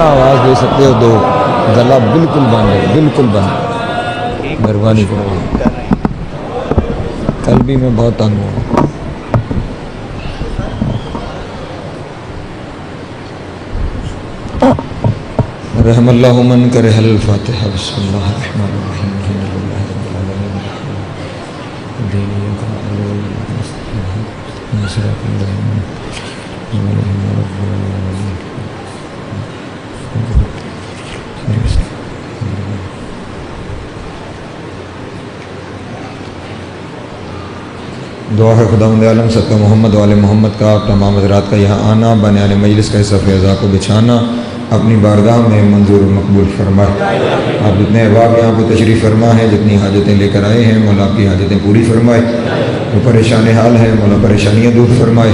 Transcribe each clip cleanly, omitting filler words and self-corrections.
آواز دے سکتے ہو دو، گلا بالکل بند ہے، بالکل بند، مہربانی کرو۔ کل بھی میں بہت تنگ ہوں۔ رحم اللہ من کرہ الفاتحہ۔ بسم اللہ الرحمن الرحیم۔ دعا ہے خداوند عالم صدقہ محمد والے محمد کا آپ تمام حضرات کا یہاں آنا، بنیان مجلس کا حصہ فیضا کو بچھانا اپنی بارگاہ میں منظور و مقبول فرمائے۔ آپ جتنے احباب یہاں پہ تشریف فرما ہیں، جتنی حاجتیں لے کر آئے ہیں، مولا آپ کی حاجتیں پوری فرمائے۔ جو پریشان حال ہیں مولا پریشانیاں دور فرمائے۔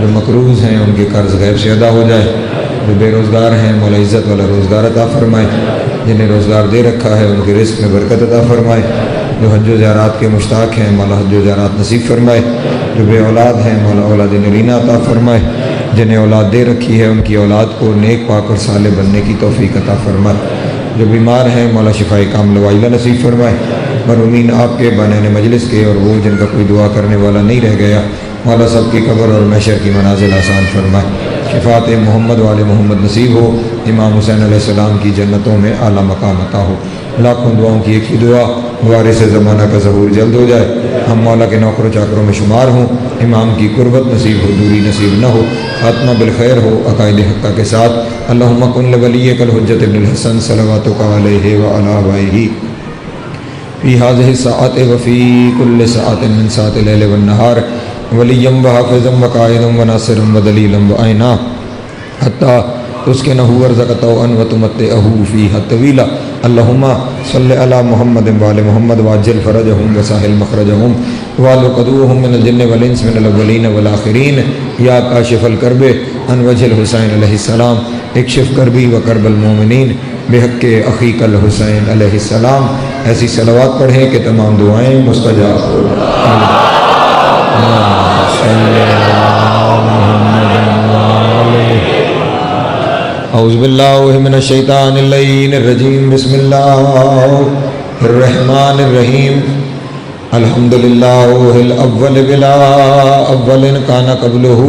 جو مقروض ہیں ان کے قرض غیب سے ادا ہو جائے۔ جو بے روزگار ہیں مولا عزت والا روزگار عطا فرمائے۔ جنہیں روزگار دے رکھا ہے ان کے رزق میں برکت عطا فرمائے۔ جو حج و زیارات کے مشتاق ہیں مولا حج و زیارات نصیب فرمائے۔ جو بے اولاد ہیں مولا اولاد نرینہ عطا فرمائے۔ جنہیں اولاد دے رکھی ہے ان کی اولاد کو نیک پاک اور صالح بننے کی توفیق عطا فرمائے۔ جو بیمار ہیں مولا شفائے کاملہ وعاجلہ نصیب فرمائے۔ مرحومین آپ کے بنیان مجلس کے اور وہ جن کا کوئی دعا کرنے والا نہیں رہ گیا، مولا سب کی قبر اور محشر کی منازل آسان فرمائے۔ شفاعت محمد والے محمد نصیب ہو۔ امام حسین علیہ السلام کی جنتوں میں اعلیٰ مقام عطا ہو۔ لاکھوں دعاؤں کی ایک ہی دعا، وارث زمانہ کا ظہور جلد ہو جائے، ہم مولا کے نوکر و چاکروں میں شمار ہوں، امام کی قربت نصیب ہو، دوری نصیب نہ ہو، خاتمہ بالخیر ہو عقائد حقہ کے ساتھ۔ اللہم کن لولیک الحجۃ ابن الحسن صلواتک علیہ وعلی آبائہ فی ہذہ الساعۃ وفی کل ساعۃ من ساعات اللیل والنہار ولیا وحافظا وقائدا وناصرا ودلیلا وعینا حتی تسکنہ ورزقتہ وتمتعہ فیہا طویلا۔ اللہم صلی علی محمد وآل محمد وعجل فرجہم وسہل مخرجہم وعلقدوہم من الجن والانس من الاولین والآخرین۔ یا کاشف الکرب عن وجہ الحسین علیہ السلام اکشف کربی وکرب المومنین بحق اخیک الحسین علیہ السلام۔ ایسی صلوات پڑھیں کہ تمام دعائیں مستجاب ہو۔ اعوذ باللہ من الشیطان اللعین الرجیم۔ بسم اللہ الرحمن الرحیم۔ الحمدللہ الاول بلا اول کان قبلہ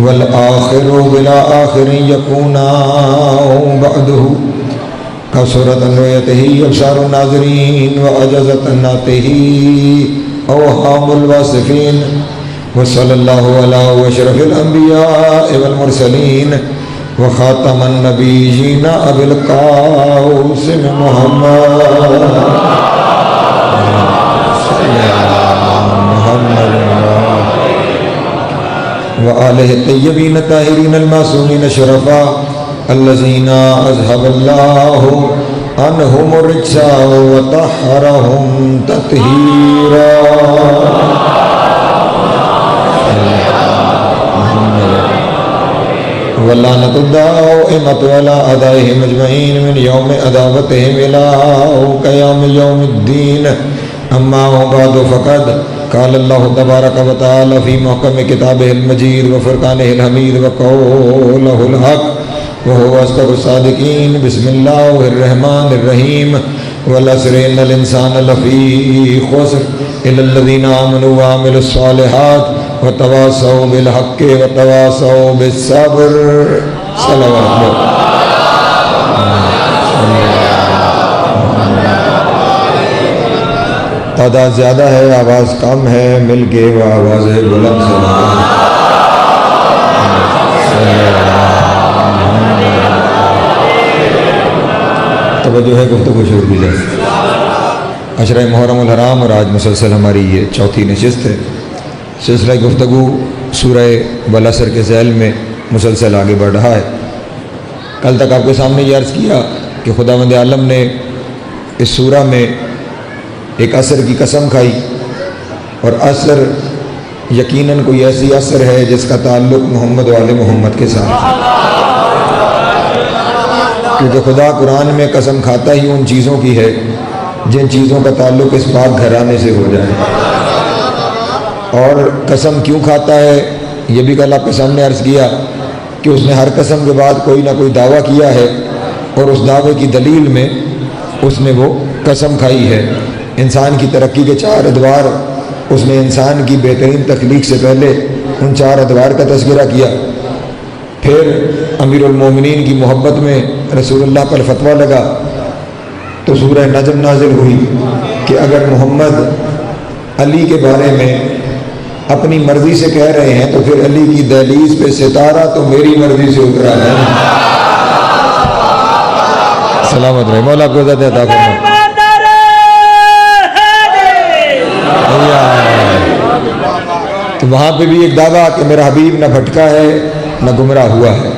والآخر بلا آخر یکونا بعدہ۔ کثرت رؤیتہ ابصار الناظرین وعجزت نعتہ اوہام الواصفین۔ وصلی اللہ علی اشرف الانبیاء والمرسلین وخاتم النبیین ابی القاسم محمد وآلہ الطیبین الطاہرین المعصومین الشرفاء الذین اذهب اللہ عنہم الرجس وطہرہم تطہیرا۔ واللعنۃ الدائمۃ علی اعدائہم اجمعین من یوم عداوتہم الی قیام یوم الدین۔ اما بعد فقد قال اللہ تبارک و تعالی فی محکم کتابہ المجید وفرقانہ الحمید وقولہ الحق وہو اصدق الصادقین۔ بسم اللہ الرحمن الرحیم۔ والعصر ان الانسان لفی خسر الا الذین آمنوا وعملوا الصالحات وتواصوا بالحق وتواصوا بالصبر۔ صلوات تعداد زیادہ ہے، آواز کم ہے، مل کے وہ آواز بلند توجہ ہے، گفتگو شروع کی جائے۔ عشرہ محرم الحرام اور آج مسلسل ہماری یہ چوتھی نشست ہے۔ سلسلہ گفتگو سورہ والعصر کے ذیل میں مسلسل آگے بڑھ رہا ہے۔ کل تک آپ کے سامنے یہ عرض کیا کہ خداوند عالم نے اس سورہ میں ایک عصر کی قسم کھائی، اور عصر یقیناً کوئی ایسی عصر ہے جس کا تعلق محمد والے محمد کے ساتھ ہے، کیونکہ خدا قرآن میں قسم کھاتا ہی ان چیزوں کی ہے جن چیزوں کا تعلق اس پاک گھرانے سے ہو جائے۔ اور قسم کیوں کھاتا ہے یہ بھی کل آپ کے سامنے عرض کیا کہ اس نے ہر قسم کے بعد کوئی نہ کوئی دعویٰ کیا ہے اور اس دعوے کی دلیل میں اس نے وہ قسم کھائی ہے۔ انسان کی ترقی کے 4 ادوار اس نے انسان کی بہترین تخلیق سے پہلے ان 4 ادوار کا تذکرہ کیا۔ پھر امیر المومنین کی محبت میں رسول اللہ پر فتویٰ لگا تو سورہ نجم نازل ہوئی کہ اگر محمد علی کے بارے میں اپنی مرضی سے کہہ رہے ہیں تو پھر علی کی دہلیز پہ ستارہ تو میری مرضی سے اترا ہے۔ سلامت رہے، مولا آپ کو عزت عطا فرمائے۔ تو وہاں پہ بھی ایک دعویٰ کہ میرا حبیب نہ بھٹکا ہے نہ گمراہ ہوا ہے،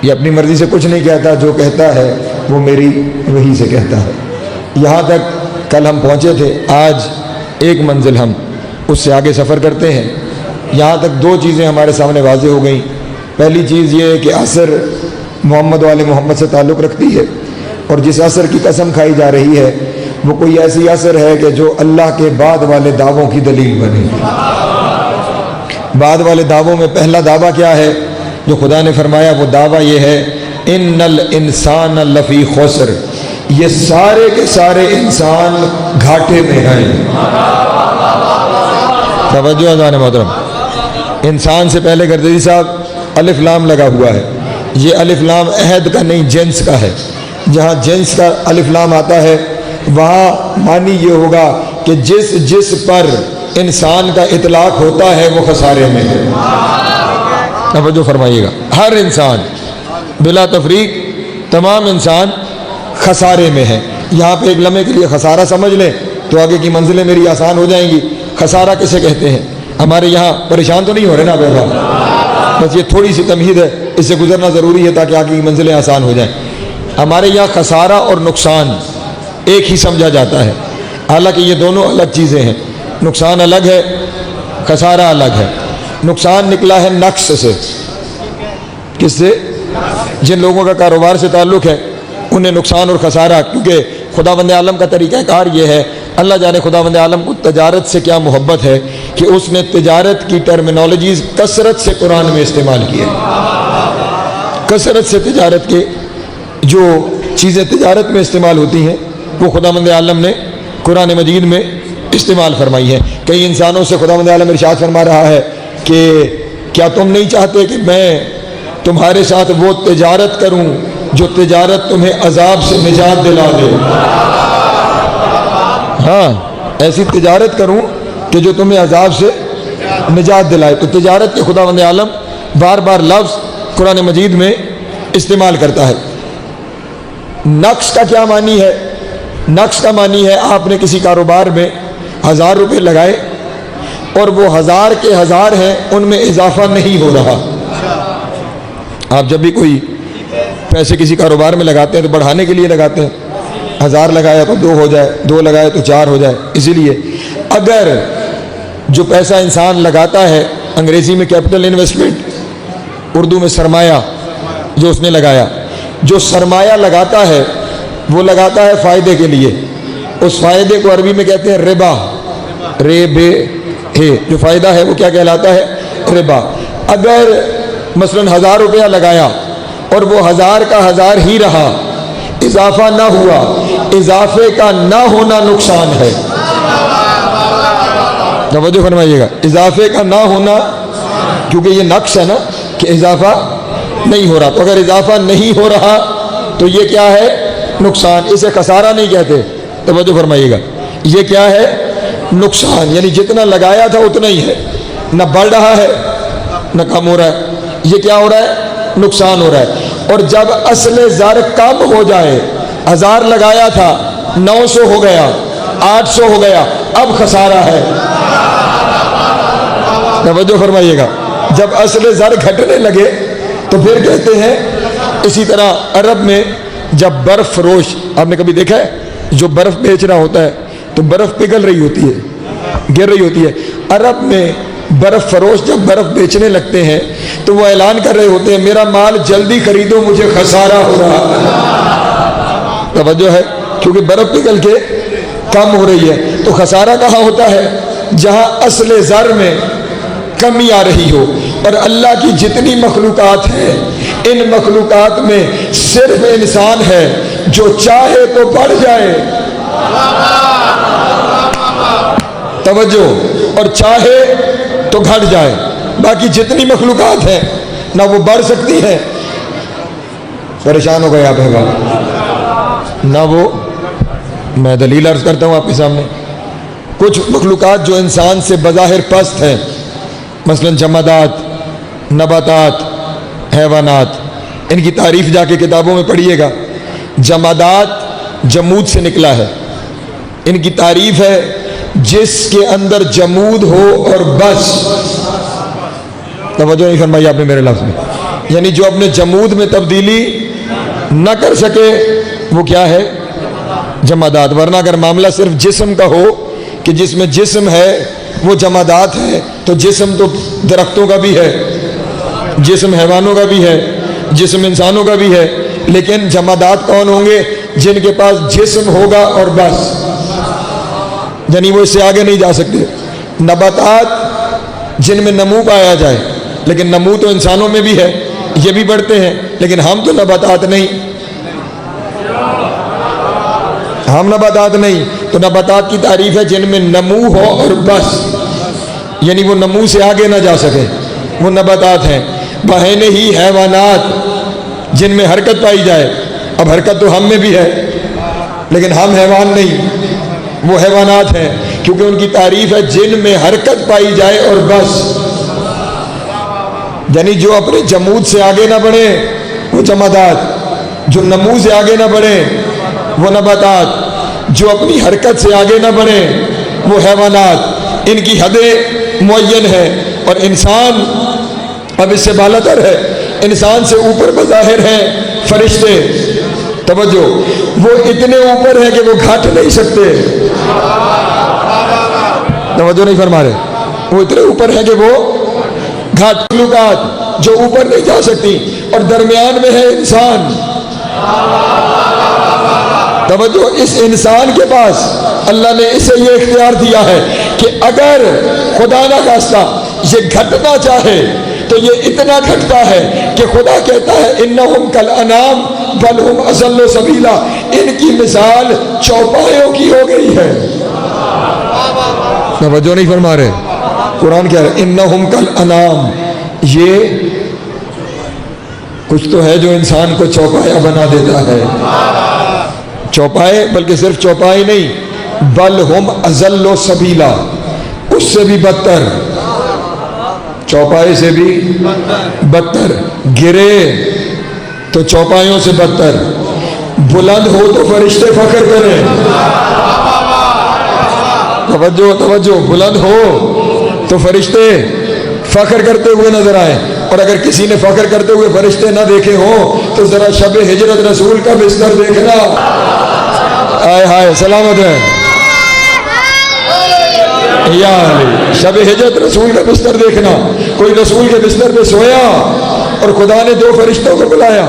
یہ اپنی مرضی سے کچھ نہیں کہتا، جو کہتا ہے وہ میری وحی سے کہتا ہے۔ یہاں تک کل ہم پہنچے تھے، آج ایک منزل ہم اس سے آگے سفر کرتے ہیں۔ یہاں تک 2 چیزیں ہمارے سامنے واضح ہو گئیں۔ پہلی چیز یہ ہے کہ عصر محمد والے محمد سے تعلق رکھتی ہے، اور جس عصر کی قسم کھائی جا رہی ہے وہ کوئی ایسی عصر ہے کہ جو اللہ کے بعد والے دعووں کی دلیل بنے۔ بعد والے دعووں میں پہلا دعویٰ کیا ہے جو خدا نے فرمایا؟ وہ دعویٰ یہ ہے ان الانسان لفی خسر، یہ سارے کے سارے انسان گھاٹے میں ہیں۔ توجہ اذان محترم، انسان سے پہلے گردی صاحب الف لام لگا ہوا ہے، یہ الف لام عہد کا نہیں جنس کا ہے۔ جہاں جنس کا الف لام آتا ہے وہاں معنی یہ ہوگا کہ جس پر انسان کا اطلاق ہوتا ہے وہ خسارے میں ہے۔ توجہ فرمائیے گا، ہر انسان بلا تفریق تمام انسان خسارے میں ہے۔ یہاں پہ ایک لمحے کے لیے خسارہ سمجھ لیں تو آگے کی منزلیں میری آسان ہو جائیں گی۔ خسارہ کسے کہتے ہیں؟ ہمارے یہاں پریشان تو نہیں ہو رہے نا بھائی؟ بس یہ تھوڑی سی تمہید ہے، اس سے گزرنا ضروری ہے تاکہ آگے کی منزلیں آسان ہو جائیں۔ ہمارے یہاں خسارہ اور نقصان ایک ہی سمجھا جاتا ہے، حالانکہ یہ دونوں الگ چیزیں ہیں۔ نقصان الگ ہے، خسارہ الگ ہے۔ نقصان نکلا ہے نقص سے۔ کس سے؟ جن لوگوں کا کاروبار سے تعلق ہے انہیں نقصان اور خسارہ، کیونکہ خداوند عالم کا طریقہ کار یہ ہے، اللہ جانے خداوند عالم کو تجارت سے کیا محبت ہے کہ اس نے تجارت کی ٹرمینالوجیز کثرت سے قرآن میں استعمال کی ہے۔ کثرت سے تجارت کے جو چیزیں تجارت میں استعمال ہوتی ہیں وہ خداوند عالم نے قرآن مجید میں استعمال فرمائی ہے۔ کئی انسانوں سے خداوند عالم ارشاد فرما رہا ہے کہ کیا تم نہیں چاہتے کہ میں تمہارے ساتھ وہ تجارت کروں جو تجارت تمہیں عذاب سے نجات دلا دے؟ ہاں، ایسی تجارت کروں کہ جو تمہیں عذاب سے نجات دلائے۔ تو تجارت کے خداوند عالم بار بار لفظ قرآن مجید میں استعمال کرتا ہے۔ نقص کا کیا معنی ہے؟ نقص کا معنی ہے آپ نے کسی کاروبار میں 1000 روپے لگائے اور وہ 1000 کے 1000 ہیں، ان میں اضافہ نہیں ہو رہا۔ آپ جب بھی کوئی پیسے کسی کاروبار میں لگاتے ہیں تو بڑھانے کے لیے لگاتے ہیں، 1000 لگایا تو 2 ہو جائے، 2 لگائے تو 4 ہو جائے۔ اسی لیے اگر جو پیسہ انسان لگاتا ہے، انگریزی میں کیپٹل انویسٹمنٹ، اردو میں سرمایہ، جو اس نے لگایا، جو سرمایہ لگاتا ہے وہ لگاتا ہے فائدے کے لیے، اس فائدے کو عربی میں کہتے ہیں ربا، ریبے ہے، جو فائدہ ہے وہ کیا کہلاتا ہے؟ ربا۔ اگر مثلا 1000 روپیہ لگایا اور وہ 1000 کا 1000 ہی رہا، اضافہ نہ ہوا، اضافے کا نہ ہونا نقصان ہے۔ توجہ فرمائیے گا، اضافے کا نہ ہونا، کیونکہ یہ نقص ہے نا کہ اضافہ نہیں ہو رہا، تو اگر اضافہ نہیں ہو رہا تو یہ کیا ہے؟ نقصان۔ اسے خسارہ نہیں کہتے، توجہ فرمائیے گا، یہ کیا ہے؟ نقصان، یعنی جتنا لگایا تھا اتنا ہی ہے، نہ بڑھ رہا ہے نہ کم ہو رہا ہے۔ یہ کیا ہو رہا ہے؟ نقصان ہو رہا ہے۔ اور جب اصل زر کم ہو جائے، 1000 لگایا تھا 900 ہو گیا، 800 ہو گیا، اب خسارہ ہے۔ توجہ فرمائیے گا، جب اصل زر گھٹنے لگے تو پھر کہتے ہیں۔ اسی طرح عرب میں جب برف فروش، آپ نے کبھی دیکھا ہے جو برف بیچ رہا ہوتا ہے تو برف پگھل رہی ہوتی ہے، گر رہی ہوتی ہے۔ عرب میں برف فروش جب برف بیچنے لگتے ہیں تو وہ اعلان کر رہے ہوتے ہیں میرا مال جلدی خریدو، مجھے خسارہ ہو رہا ہے۔ توجہ ہے، کیونکہ برف پگھل کے کم ہو رہی ہے۔ تو خسارہ کہاں ہوتا ہے؟ جہاں اصل زر میں کمی آ رہی ہو، اور اللہ کی جتنی مخلوقات ہیں ان مخلوقات میں صرف انسان ہے جو چاہے تو بڑھ جائے، توجہ، اور چاہے تو گھٹ جائے۔ باقی جتنی مخلوقات ہیں نہ وہ بڑھ سکتی ہیں، پریشان ہو گئے آپ احباب، نہ وہ، میں دلیل عرض کرتا ہوں آپ کے سامنے، کچھ مخلوقات جو انسان سے بظاہر پست ہیں، مثلا جمادات، نباتات، حیوانات، ان کی تعریف جا کے کتابوں میں پڑھیے گا۔ جمادات جمود سے نکلا ہے، ان کی تعریف ہے جس کے اندر جمود ہو اور بس، توجہ نہیں فرمائی آپ نے میرے لفظ میں، یعنی جو اپنے جمود میں تبدیلی نہ کر سکے وہ کیا ہے؟ جمادات۔ ورنہ اگر معاملہ صرف جسم کا ہو کہ جس میں جسم ہے وہ جمادات ہے، تو جسم تو درختوں کا بھی ہے، جسم حیوانوں کا بھی ہے، جسم انسانوں کا بھی ہے، لیکن جمادات کون ہوں گے؟ جن کے پاس جسم ہوگا اور بس، یعنی وہ اس سے آگے نہیں جا سکتے۔ نباتات جن میں نمو پایا جائے، لیکن نمو تو انسانوں میں بھی ہے، یہ بھی بڑھتے ہیں، لیکن ہم تو نباتات نہیں، ہم نباتات نہیں۔ تو نباتات کی تعریف ہے جن میں نمو ہو اور بس، یعنی وہ نمو سے آگے نہ جا سکے، وہ نباتات ہیں۔ بہینے ہی حیوانات جن میں حرکت پائی جائے، اب حرکت تو ہم میں بھی ہے لیکن ہم حیوان نہیں، وہ حیوانات ہیں، کیونکہ ان کی تعریف ہے جن میں حرکت پائی جائے اور بس، یعنی جو اپنے جمود سے آگے نہ بڑھے وہ جمادات، جو نمو سے آگے نہ بڑھے وہ نباتات، جو اپنی حرکت سے آگے نہ بڑھے وہ حیوانات۔ ان کی حدیں معین ہے، اور انسان اب اس سے بالاتر ہے، انسان سے اوپر بظاہر ہیں فرشتے، توجہ، وہ اتنے اوپر ہیں کہ وہ گھٹ نہیں سکتے، توجہ نہیں فرما رہے، وہ اتنے اوپر ہیں کہ وہ گھٹ، مخلوقات جو اوپر نہیں جا سکتی، اور درمیان میں ہے انسان، توجہ، اس انسان کے پاس اللہ نے اسے یہ اختیار دیا ہے کہ اگر خدا نہ خواستہ یہ گھٹنا چاہے تو یہ اتنا گھٹتا ہے کہ خدا کہتا ہے انہم کالانعام بل ہم اضل سبیلا، ان کی مثال چوپایوں کی ہو گئی ہے، توجہ نہیں فرما رہے، قرآن کہہ رہے انہم کالانعام، یہ کچھ تو ہے جو انسان کو چوپایا بنا دیتا ہے، چوپائے، بلکہ صرف چوپائے نہیں، بل ہم اضل سبیلا، اس سے بھی بدتر، چوپائے سے بھی بدتر، گرے تو چوپایوں سے بدتر، بلند ہو تو فرشتے فخر کریں، توجہ توجہ، بلند ہو تو فرشتے فخر کرتے ہوئے نظر آئے، اور اگر کسی نے فخر کرتے ہوئے فرشتے نہ دیکھے ہوں تو ذرا شب ہجرت رسول کا بستر دیکھنا، آئے ہائے سلامت ہے، یا علی، شب ہجرت رسول کا بستر دیکھنا، کوئی رسول کے بستر پہ سویا اور خدا نے دو فرشتوں کو بلایا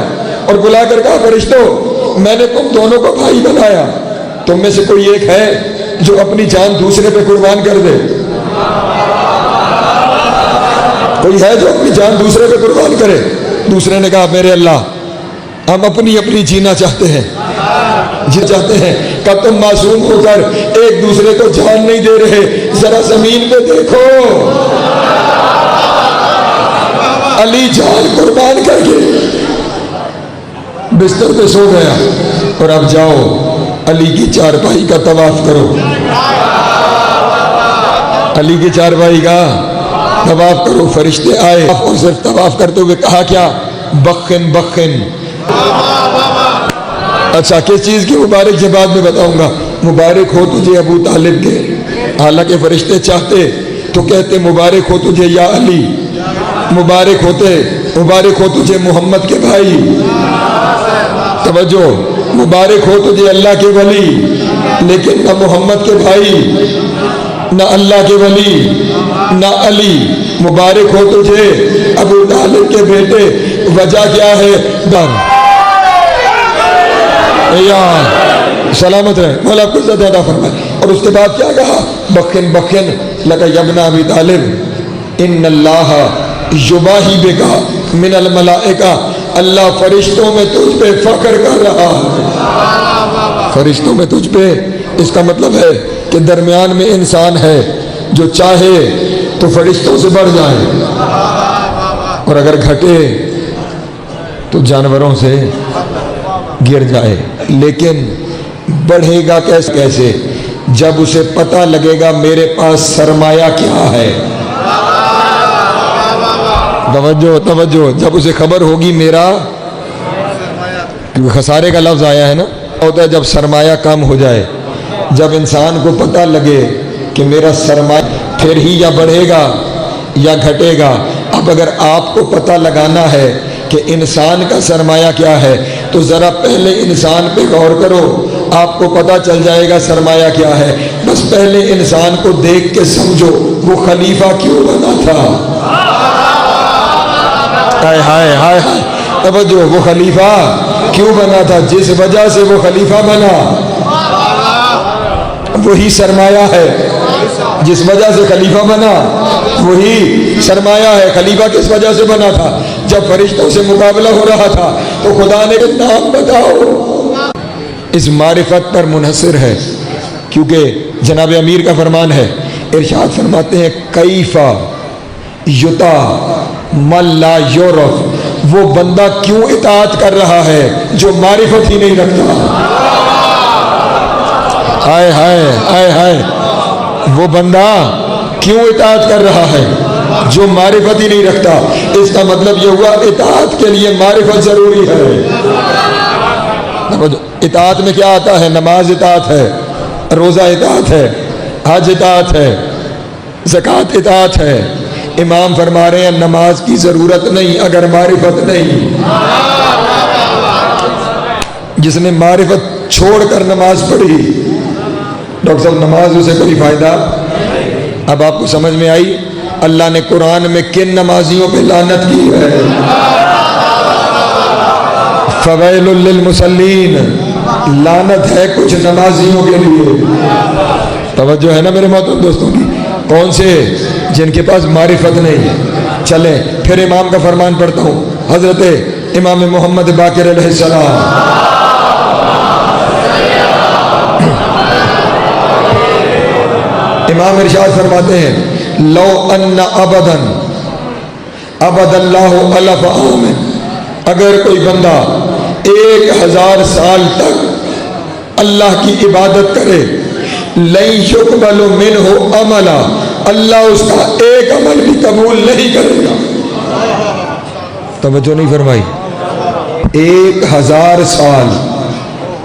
اور بلا کر کہا فرشتوں میں نے تم دونوں کو بھائی بنایا، تم میں سے کوئی ایک ہے جو اپنی جان دوسرے پہ قربان کر دے؟ کوئی ہے جو اپنی جان دوسرے پہ قربان کرے؟ دوسرے نے کہا میرے اللہ ہم اپنی اپنی جینا چاہتے ہیں، جی چاہتے ہیں، کب تم معصوم ہو کر ایک دوسرے کو جان نہیں دے رہے، ذرا زمین پہ دیکھو، علی جان قربان کر کے بستر پہ سو گیا، اور اب جاؤ علی کی چارپائی کا طواف کرو، علی کی چارپائی کا طواف کرو۔ فرشتے آئے اور صرف طواف کرتے ہوئے کہا کیا؟ بخن بخن۔ اچھا کس چیز کی مبارک یہ بعد میں بتاؤں گا، مبارک ہو تجھے ابو طالب کے، حالانکہ فرشتے چاہتے تو کہتے مبارک ہو تجھے یا علی، مبارک ہو تجھے محمد کے بھائی، توجہ، مبارک ہو تجھے اللہ کے ولی، لیکن نہ محمد کے بھائی، نہ اللہ کے ولی، نہ علی، مبارک ہو تجھے ابو طالب کے بیٹے۔ وجہ کیا ہے؟ ڈر، یا سلامت ہے، مولا کو زیادہ فرمائے۔ اور اس کے بعد کیا کہا؟ بخن بخن لگا یبنا ابی طالب ان اللہ یباہی بکا من الملائکہ، اللہ فرشتوں میں تجھ پہ فخر کر رہا ہے۔ فرشتوں میں تجھ پہ، اس کا مطلب ہے کہ درمیان میں انسان ہے جو چاہے تو فرشتوں سے بڑھ جائے، اور اگر گھٹے تو جانوروں سے گر جائے۔ لیکن بڑھے گا کیسے؟ جب اسے پتہ لگے گا میرے پاس سرمایہ کیا ہے۔ توجہ، جب اسے خبر ہوگی میرا، کیونکہ خسارے کا لفظ آیا ہے نا، ہوتا ہے جب سرمایہ کم ہو جائے، جب انسان کو پتہ لگے کہ میرا سرمایہ پھر ہی یا بڑھے گا یا گھٹے گا۔ اب اگر آپ کو پتہ لگانا ہے کہ انسان کا سرمایہ کیا ہے تو ذرا پہلے انسان پہ غور کرو، آپ کو پتہ چل جائے گا سرمایہ کیا ہے۔ بس پہلے انسان کو دیکھ کے سمجھو وہ خلیفہ کیوں بنا تھا۔ ہائے ہائے ہائے ہائے، توجہ، وہ خلیفہ کیوں بنا تھا؟ جس وجہ سے وہ خلیفہ بنا وہی سرمایہ ہے، جس وجہ سے خلیفہ بنا وہی سرمایہ ہے۔ خلیفہ کس وجہ سے بنا تھا؟ جب فرشتوں سے مقابلہ ہو رہا تھا تو خدا نے نام بتاؤ، اس معرفت پر منحصر ہے، کیونکہ جناب امیر کا فرمان ہے، ارشاد فرماتے ہیں کیفا یطاع من لا یعرف، وہ بندہ کیوں اطاعت کر رہا ہے جو معرفت ہی نہیں رکھتا۔ ہائے ہائے ہائے ہائے، وہ بندہ کیوں اطاعت کر رہا ہے جو معرفت ہی نہیں رکھتا۔ اس کا مطلب یہ ہوا اطاعت کے لیے معرفت ضروری ہے۔ اطاعت میں کیا آتا ہے؟ نماز اطاعت ہے، روزہ اطاعت ہے، حج اطاعت ہے، زکوٰۃ اطاعت ہے۔ امام فرما رہے ہیں نماز کی ضرورت نہیں اگر معرفت نہیں۔ جس نے معرفت چھوڑ کر نماز پڑھی، ڈاکٹر صاحب نماز اسے کوئی فائدہ۔ اب آپ کو سمجھ میں آئی اللہ نے قرآن میں کن نمازیوں پہ لعنت کی ہے؟ فویل للمصلین، لعنت ہے کچھ نمازیوں کے لیے۔ توجہ ہے نا میرے محترم دوستوں کی؟ کون سے؟ جن کے پاس معرفت نہیں۔ چلیں پھر امام کا فرمان پڑھتا ہوں، حضرت امام محمد باقر علیہ السلام۔ امام ارشاد فرماتے ہیں لو ان ابدن ابد اللہ الف عام، اگر کوئی بندہ 1000 سال تک اللہ کی عبادت کرے، لن یقبل منہ عملا، اللہ اس کا ایک عمل بھی قبول نہیں کرے گا۔ توجہ نہیں فرمائی؟ 1000 سال،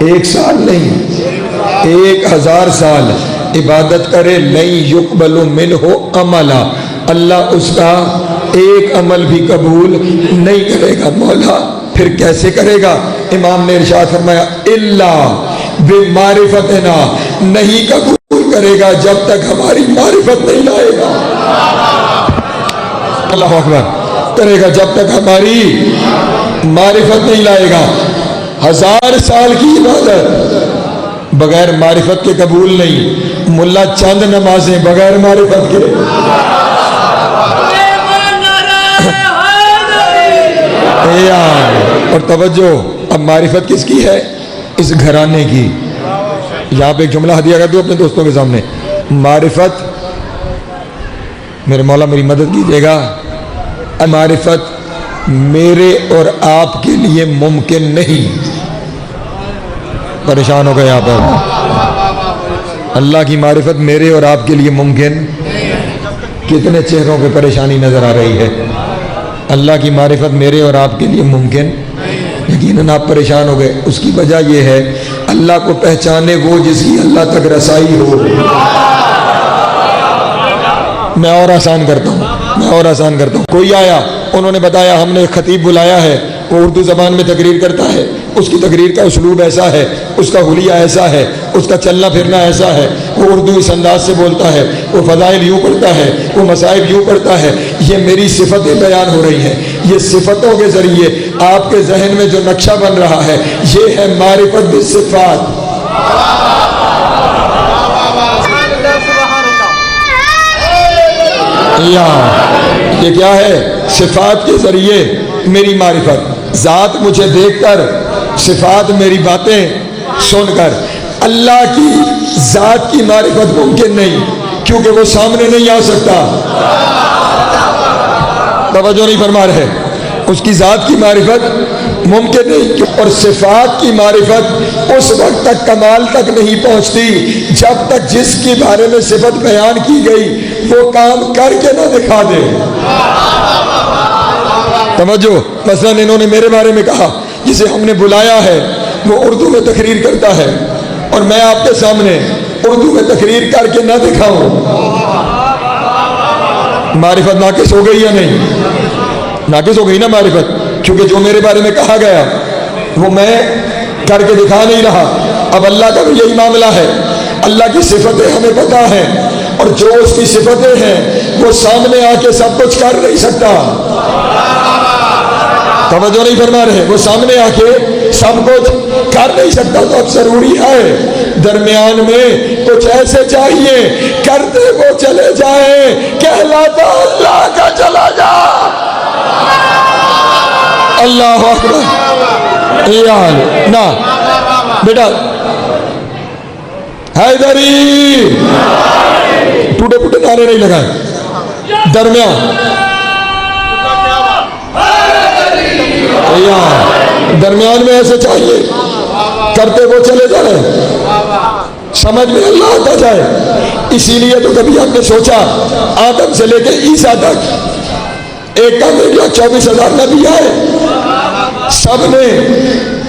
ایک سال نہیں، 1000 سال عبادت کرے، لن یقبل منہ عملا، اللہ اس کا ایک عمل بھی قبول نہیں کرے گا۔ مولا پھر کیسے کرے گا؟ امام نے ارشاد فرمایا الا بمعرفتنا، نہیں قبول کرے گا جب تک ہماری معرفت نہیں لائے گا۔ اللہ اکبر، کرے گا جب تک ہماری معرفت نہیں لائے گا۔ 1000 سال کی عبادت بغیر معرفت کے قبول نہیں۔ ملا چند نمازیں بغیر معرفت کے۔ اور توجہ، اب معرفت کس کی ہے؟ اس گھرانے کی۔ یہاں پہ ایک جملہ ہدیہ کر دو اپنے دوستوں کے سامنے۔ معرفت، میرے مولا میری مدد کیجیے گا، معرفت میرے اور آپ کے لیے ممکن نہیں۔ پریشان ہو گئے یہاں پر؟ اللہ کی معرفت میرے اور آپ کے لیے ممکن؟ کتنے چہروں پہ پریشانی نظر آ رہی ہے۔ اللہ کی معرفت میرے اور آپ کے لیے ممکن؟ یقیناً آپ پریشان ہو گئے۔ اس کی وجہ یہ ہے اللہ کو پہچانے وہ جس کی اللہ تک رسائی ہو۔ میں اور آسان کرتا ہوں، کوئی آیا، انہوں نے بتایا ہم نے ایک خطیب بلایا ہے، وہ اردو زبان میں تقریر کرتا ہے، اس کی تقریر کا اسلوب ایسا ہے، اس کا حلیہ ایسا ہے، اس کا چلنا پھرنا ایسا ہے، وہ اردو اس انداز سے بولتا ہے، وہ فضائل یوں پڑھتا ہے، وہ مسائل یوں پڑھتا ہے۔ یہ میری صفتیں بیان ہو رہی ہیں۔ یہ صفتوں کے ذریعے آپ کے ذہن میں جو نقشہ بن رہا ہے یہ ہے معرفت بالصفات۔ یہ کیا ہے؟ صفات کے ذریعے میری معرفت، ذات مجھے دیکھ کر، صفات میری باتیں سن کر۔ اللہ کی ذات کی معرفت ممکن نہیں، کیونکہ وہ سامنے نہیں آ سکتا۔ توجہ نہیں فرما رہے؟ اس کی ذات کی معرفت ممکن نہیں، اور صفات کی معرفت اس وقت تک کمال تک نہیں پہنچتی جب تک جس کے بارے میں صفت بیان کی گئی وہ کام کر کے نہ دکھا دے۔ توجہ، مثلا انہوں نے میرے بارے میں کہا، جسے ہم نے بلایا ہے وہ اردو میں تقریر کرتا ہے، اور میں آپ کے سامنے اردو میں تقریر کر کے نہ دکھاؤں، معرفت ناقص ہو گئی یا نہیں؟ ناقص ہو گئی نا معرفت، کیونکہ جو میرے بارے میں کہا گیا وہ میں کر کے دکھا نہیں رہا۔ اب اللہ کا بھی یہی معاملہ ہے، اللہ کی صفتیں ہمیں پتہ ہیں، اور جو اس کی صفتیں ہیں وہ سامنے آ کے سب کچھ کر نہیں سکتا۔ توجہ نہیں فرما رہے؟ وہ سامنے آ کے سب کچھ کر نہیں سکتا، تو اب ضروری ہے درمیان میں کچھ ایسے چاہیے کرتے وہ چلے جائیں، کہلاتا اللہ کا چلا جا۔ اللہ اکبر، یار نا بیٹا حیدری، ٹوٹے پوٹے نعرے نہیں لگائے، درمیان میں ایسے چاہیے کرتے وہ چلے جائیں، سمجھ میں اللہ آتا جائے۔ اسی لیے تو کبھی آپ نے سوچا آدم سے لے کے عیسیٰ تک ایک کا 24,000 نبی آئے، سب نے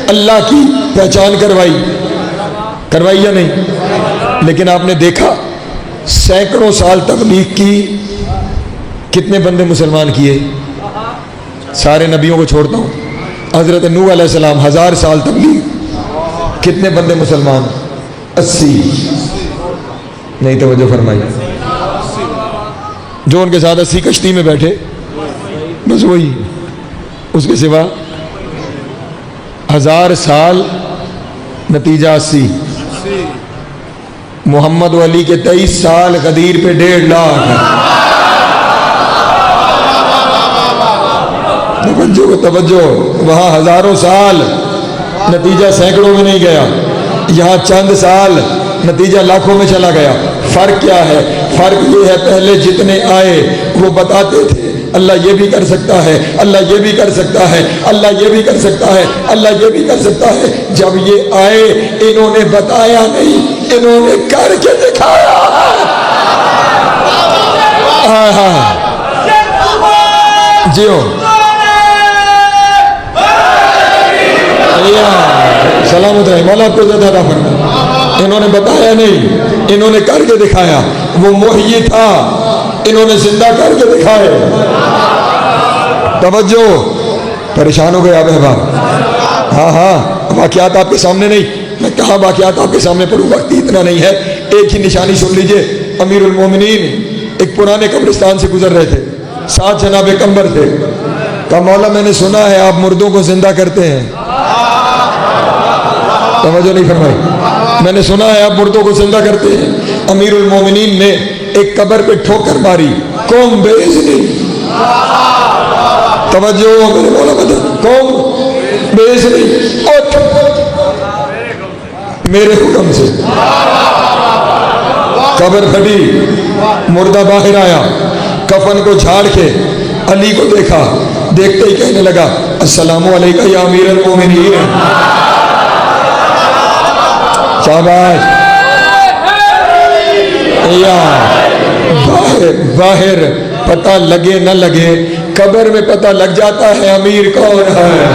اللہ کی پہچان کروائی یا نہیں؟ لیکن آپ نے دیکھا سینکڑوں سال تبلیغ کی، کتنے بندے مسلمان کیے؟ سارے نبیوں کو چھوڑتا ہوں، حضرت نوح علیہ السلام 1000 سال تبلیغ، کتنے بندے مسلمان؟ 80 نہیں، توجہ فرمائی، جو ان کے ساتھ 80 کشتی میں بیٹھے بس وہی، اس کے سوا 1000 سال، نتیجہ 80۔ محمد علی کے 23 سال، غدیر پہ 1.5 لاکھ۔ توجہ، وہاں ہزاروں سال، نتیجہ سینکڑوں میں نہیں گیا، یہاں چند سال، نتیجہ لاکھوں میں چلا گیا۔ فرق کیا ہے؟ فرق یہ ہے پہلے جتنے آئے وہ بتاتے تھے اللہ یہ بھی کر سکتا ہے، اللہ یہ بھی کر سکتا ہے، اللہ یہ بھی کر سکتا ہے، اللہ یہ بھی کر سکتا ہے۔ جب یہ آئے انہوں نے بتایا نہیں، انہوں نے کر کے دکھایا ہے۔ جیو سلامت رہے، مولا آپ کو زیادہ عطا فرمائے۔ انہوں نے بتایا نہیں، انہوں نے کر کے دکھایا۔ وہ محیی تھا، انہوں نے زندہ کر کے دکھائے۔ توجہ، پریشان ہو گئے آپ احباب؟ ہاں، واقعات آپ کے سامنے نہیں، میں کہاں واقعات آپ کے سامنے پڑھوں، وقت اتنا نہیں ہے۔ ایک ہی نشانی سن لیجئے، امیر المومنین ایک پرانے قبرستان سے گزر رہے تھے، 7 جناب قمبر تھے۔ کہا مولا میں نے سنا ہے آپ مردوں کو زندہ کرتے ہیں۔ توجہ نہیں فرمائی؟ میں نے سنا ہے آپ مردوں کو زندہ کرتے ہیں۔ امیر المومنین نے ایک قبر پہ ٹھوکر ماری، قوم بے اذنی۔ توجہ میرے مولا بتا، قوم بے اذنی، اٹھ میرے حکم سے۔ قبر پھٹی، مردہ باہر آیا، کفن کو جھاڑ کے علی کو دیکھا، دیکھتے ہی کہنے لگا السلام علیکم یا امیر المومنین۔ شاباش، باہر پتہ لگے نہ لگے، قبر میں پتہ لگ جاتا ہے امیر کون ہے۔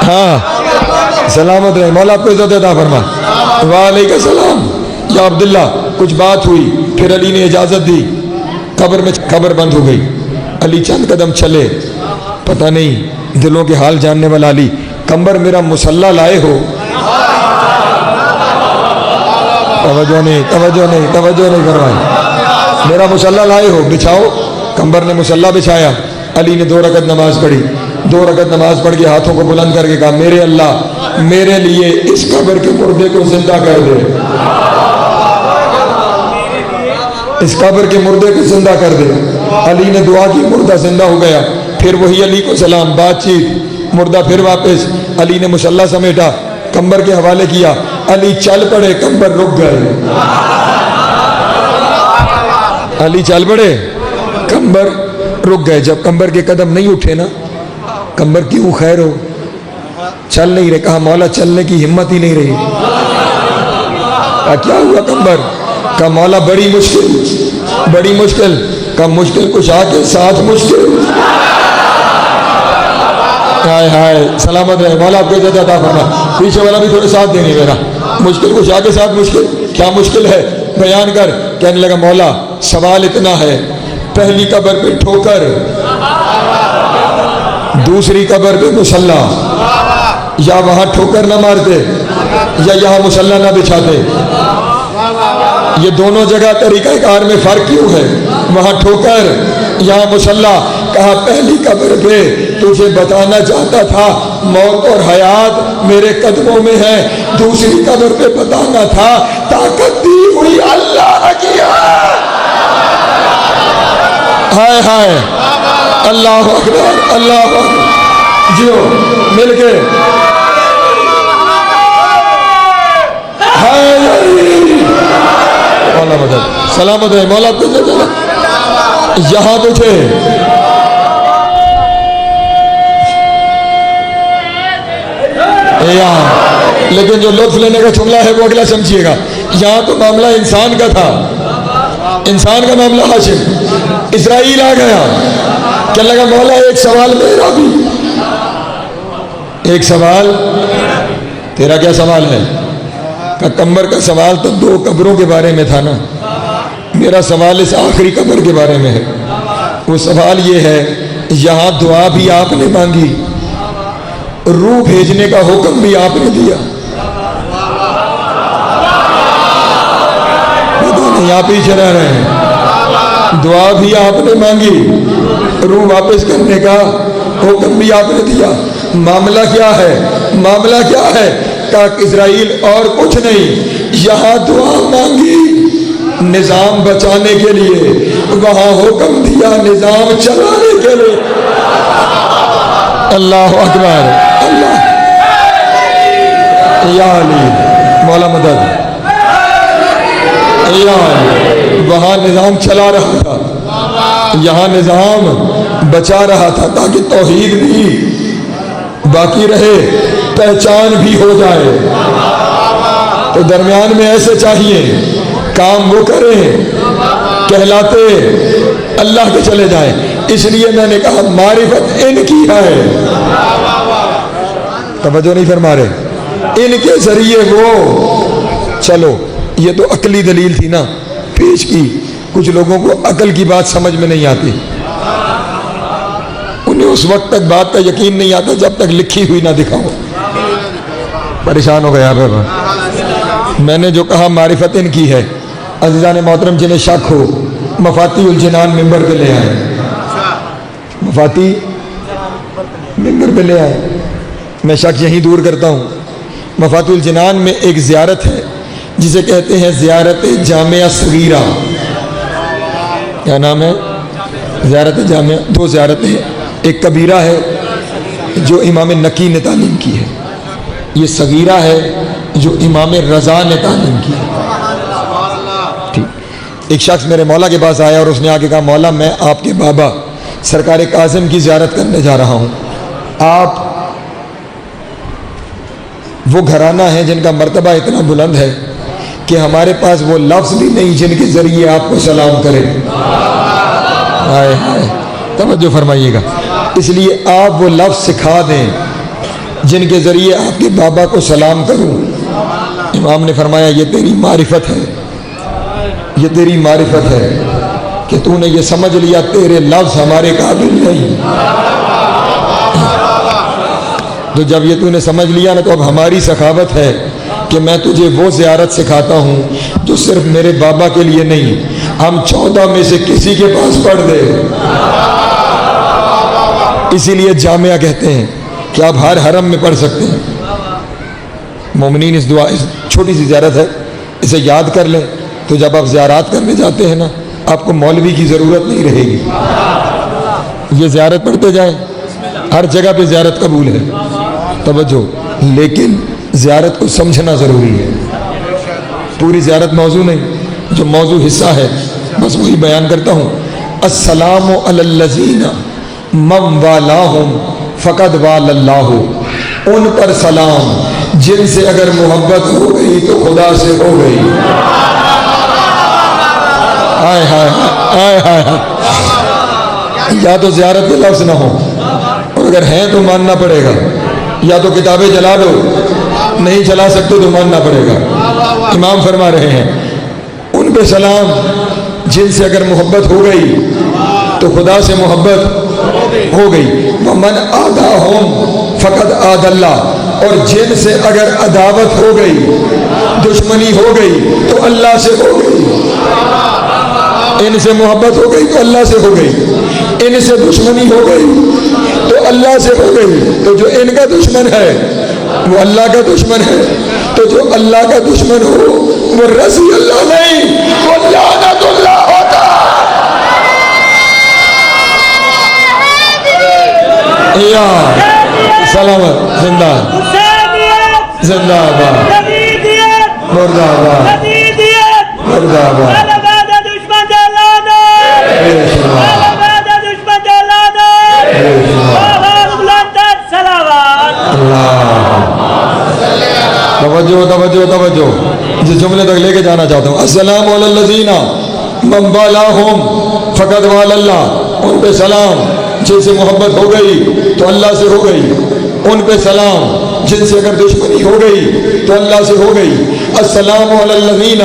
ہاں، سلامت رہے، مولا آپ کو عزت عطا فرما۔ وعلیکم السلام یا عبداللہ۔ کچھ بات ہوئی، پھر علی نے اجازت دی، قبر میں قبر بند ہو گئی۔ علی چند قدم چلے، پتہ نہیں دلوں کے حال جاننے والا علی، قمبر میرا مصلی لائے ہو؟ توجہ نہیں کروائی، میرا مصلی لائے ہو؟ بچھاؤ۔ قمبر نے مصلی بچھایا، علی نے 2 رکعت نماز پڑھی۔ 2 رکعت نماز پڑھ کے ہاتھوں کو بلند کر کے کہا میرے اللہ میرے لیے اس قبر کے مردے کو زندہ کر دے، اس قبر کے مردے کو زندہ کر دے۔ علی نے دعا کی، مردہ زندہ ہو گیا، پھر وہی علی کو سلام، بات چیت، مردہ پھر واپس، علی نے مصلی سمیٹا، کمبر کے حوالے کیا، علی چل پڑے، کمبر رک گئے، علی چل پڑے، کمبر رک گئے۔ جب کمبر کے قدم نہیں اٹھے نا، کمبر کیوں خیر ہو، چل نہیں رہے، کہا مولا چلنے کی ہمت ہی نہیں رہی، کیا ہوا کمبر، کہا مولا بڑی مشکل، کہا مشکل کشا کے ساتھ مشکل، ہائے ہائے سلامت رہے، مولا آپ کو عزت عطا فرما، پیچھے والا بھی تھوڑے ساتھ دینے میرا، مشکل کشا کے ساتھ مشکل، کیا مشکل ہے بیان کر، کہنے لگا مولا سوال اتنا ہے، پہلی قبر پہ ٹھوکر، دوسری قبر پہ مصلی، یا وہاں ٹھوکر نہ مارتے یا یہاں مصلی نہ بچھاتے، یہ دونوں جگہ طریقہ کار میں فرق کیوں ہے، وہاں ٹھوکر یہاں مصلی، کہا پہلی قبر پہ تجھے بتانا چاہتا تھا موت اور حیات میرے قدموں میں ہے، دوسری قبر پہ بتانا تھا طاقت دی ہوئی اللہ کی ہے، ہائے ہائے اللہ اکبر اللہ اکبر، جیو مل کے مولا مدد، سلامت ہے مولا کو یہاں تجھے لیکن جو لطف لینے کا جملہ ہے وہ اگلا سمجھیے گا، یہاں تو معاملہ انسان کا تھا، انسان کا معاملہ ہاشم، اسرائیل آ گیا، کہنے لگا مولا ایک سوال میرا بھی، ایک سوال تیرا، کیا سوال ہے، کہ کمبر کا سوال تو 2 قبروں کے بارے میں تھا نا، میرا سوال اس آخری قبر کے بارے میں ہے، وہ سوال یہ ہے یہاں دعا بھی آپ نے مانگی، روح بھیجنے کا حکم بھی آپ نے دیا، یہاں پیچھے رہ رہے ہیں، دعا بھی آپ نے مانگی، روح واپس کرنے کا حکم بھی آپ نے دیا، معاملہ کیا ہے، کہ اسرائیل اور کچھ نہیں، یہاں دعا مانگی نظام بچانے کے لیے، وہاں حکم دیا نظام چلانے کے لیے، اللہ اکبر اللہ، یا علی مولا مدد، یا علی، وہاں نظام چلا رہا تھا، یہاں نظام بچا رہا تھا تاکہ توحید بھی باقی رہے، پہچان بھی ہو جائے، تو درمیان میں ایسے چاہیے کام وہ کریں کہلاتے اللہ کے چلے جائیں، اس لیے میں نے کہا معرفت ان کی ہے، توجہ نہیں فرما رہے، ان کے ذریعے وہ، چلو یہ تو عقلی دلیل تھی نا پیش کی، کچھ لوگوں کو عقل کی بات سمجھ میں نہیں آتی، انہیں اس وقت تک بات کا یقین نہیں آتا جب تک لکھی ہوئی نہ دکھاؤ، پریشان ہو گیا بابا، میں نے جو کہا معرفت ان کی ہے، عزیزان محترم جنہیں شک ہو مفاتی الجنان ممبر پہ لے آئے، مفاتی ممبر پہ لے آئے، میں شک یہیں دور کرتا ہوں، مفاتی الجنان میں ایک زیارت ہے جسے کہتے ہیں زیارت جامعہ صغیرہ، کیا نام ہے، زیارت جامعہ، 2 زیارتیں، ایک کبیرہ ہے جو امام نقی نے تعلیم کی ہے، یہ صغیرہ ہے جو امام رضا نے تعلیم کی ہے، ایک شخص میرے مولا کے پاس آیا اور اس نے آ کے کہا مولا میں آپ کے بابا سرکار کاظم کی زیارت کرنے جا رہا ہوں، آپ وہ گھرانہ ہیں جن کا مرتبہ اتنا بلند ہے کہ ہمارے پاس وہ لفظ بھی نہیں جن کے ذریعے آپ کو سلام کرے، ہائے ہائے توجہ فرمائیے گا، اس لیے آپ وہ لفظ سکھا دیں جن کے ذریعے آپ کے بابا کو سلام کروں، امام نے فرمایا یہ تیری معرفت ہے، یہ تیری معرفت ہے کہ تو نے یہ سمجھ لیا تیرے لفظ ہمارے قابل نہیں، تو جب یہ تو نے سمجھ لیا نا تو اب ہماری سخاوت ہے کہ میں تجھے وہ زیارت سکھاتا ہوں جو صرف میرے بابا کے لیے نہیں، ہم 14 میں سے کسی کے پاس پڑھ دے، اسی لیے جامعہ کہتے ہیں کہ آپ ہر حرم میں پڑھ سکتے ہیں، مومنین اس دعا، اس چھوٹی سی زیارت ہے، اسے یاد کر لیں، تو جب آپ زیارات کرنے جاتے ہیں نا آپ کو مولوی کی ضرورت نہیں رہے گی. یہ زیارت پڑھتے جائیں, ہر جگہ پہ زیارت قبول ہے. توجہ, لیکن زیارت کو سمجھنا ضروری ہے. پوری زیارت موضوع نہیں, جو موضوع حصہ ہے بس وہی بیان کرتا ہوں. السلام علی الذین من والاہم فقد والا اللہ. ان پر سلام جن سے اگر محبت ہو گئی تو خدا سے ہو گئی. آئے ہائے آئے ہائے. یا تو زیارت کے لفظ نہ ہو, اور اگر ہیں تو ماننا پڑے گا. یا تو کتابیں جلا دو, نہیں چلا سکتے تو ماننا پڑے گا. امام فرما رہے ہیں ان پہ سلام جن سے اگر محبت ہو گئی تو خدا سے محبت ہو گئی. ومن آداہم فقد آد اللہ. اور جن سے اگر عداوت ہو گئی, دشمنی ہو گئی تو اللہ سے ہو گئی. ان سے محبت ہو گئی تو اللہ سے ہو گئی, ان سے دشمنی ہو گئی تو اللہ سے ہو گئی. تو جو ان کا دشمن ہے وہ اللہ کا دشمن ہے. تو جو اللہ کا دشمن ہو وہ رضی اللہ نہیں, وہ لعنت اللہ ہوتا. یا سلامت, زندہ زندہ آباد, مردہ آباد, مردہ آباد. توجہ توجہ توجہ, جس جملے تک لے کے جانا چاہتا ہوں. السلام علی الذین من والاہم فقد والا اللہ. ان پہ سلام جن سے محبت ہو گئی تو اللہ سے ہو گئی. ان پہ سلام جن سے اگر دشمنی ہو گئی تو اللہ سے ہو گئی. السلام علی الذین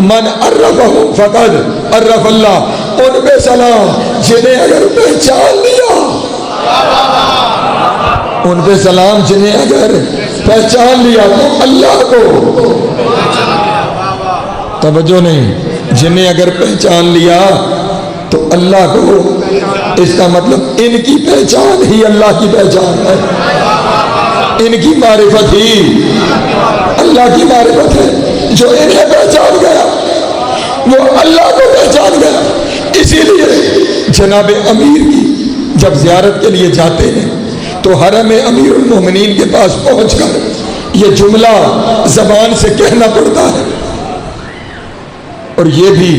من عرفہم فقد عرف اللہ. ان پہ سلام جنہیں اگر پہچان لیا, ان پہ سلام جنہیں اگر پہچان لیا تو اللہ کو. توجہ نہیں, جنہیں اگر پہچان لیا تو اللہ کو. اس کا مطلب ان کی پہچان ہی اللہ کی پہچان ہے. ان کی معرفت ہی اللہ کی معرفت ہے. جو انہیں پہچان گیا وہ اللہ کو پہچان گیا. اسی لیے جناب امیر کی جب زیارت کے لیے جاتے ہیں تو حرم امیر المومنین کے پاس پہنچ کر یہ جملہ زبان سے کہنا پڑتا ہے. اور یہ بھی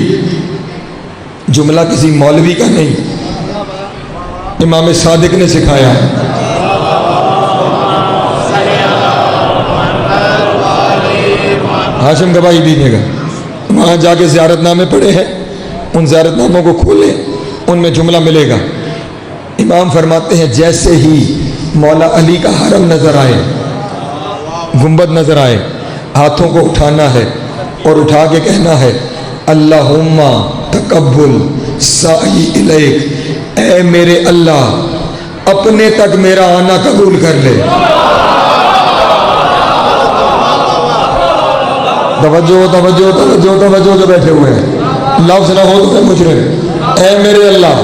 جملہ کسی مولوی کا نہیں, امام صادق نے سکھایا ہے. ہاشم گواہی دیجیے گا, وہاں جا کے زیارت نامے پڑھے ہیں, ان زیارت ناموں کو کھولیں, ان میں جملہ ملے گا. امام فرماتے ہیں جیسے ہی مولا علی کا حرم نظر آئے, گنبد نظر آئے, ہاتھوں کو اٹھانا ہے اور اٹھا کے کہنا ہے اللہم تقبل سعی الیک. اے میرے اللہ اپنے تک میرا آنا قبول کر لے. توجہ توجہ توجہ توجہ جو بیٹھے ہوئے ہیں, لفظ نہ ہو تو میں مجرم. اے میرے اللہ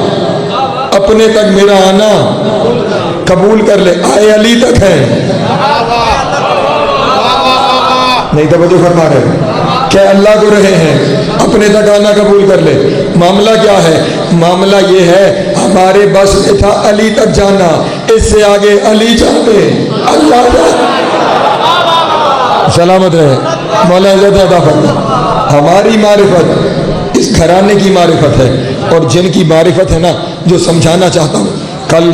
اپنے تک میرا آنا قبول کر لے. آئے علی تک ہے نہیں, توجہ فرما رہے کہ اللہ کو رہے ہیں اپنے تک آنا قبول کر لے. معاملہ کیا ہے؟ معاملہ یہ ہے ہمارے بس میں تھا علی تک جانا, اس سے آگے علی جانے اللہ جانے. سلامت رہے مولا عزت عطا فرما. ہماری معرفت اس گھرانے کی معرفت ہے, اور جن کی معرفت ہے نا, جو سمجھانا چاہتا ہوں. کل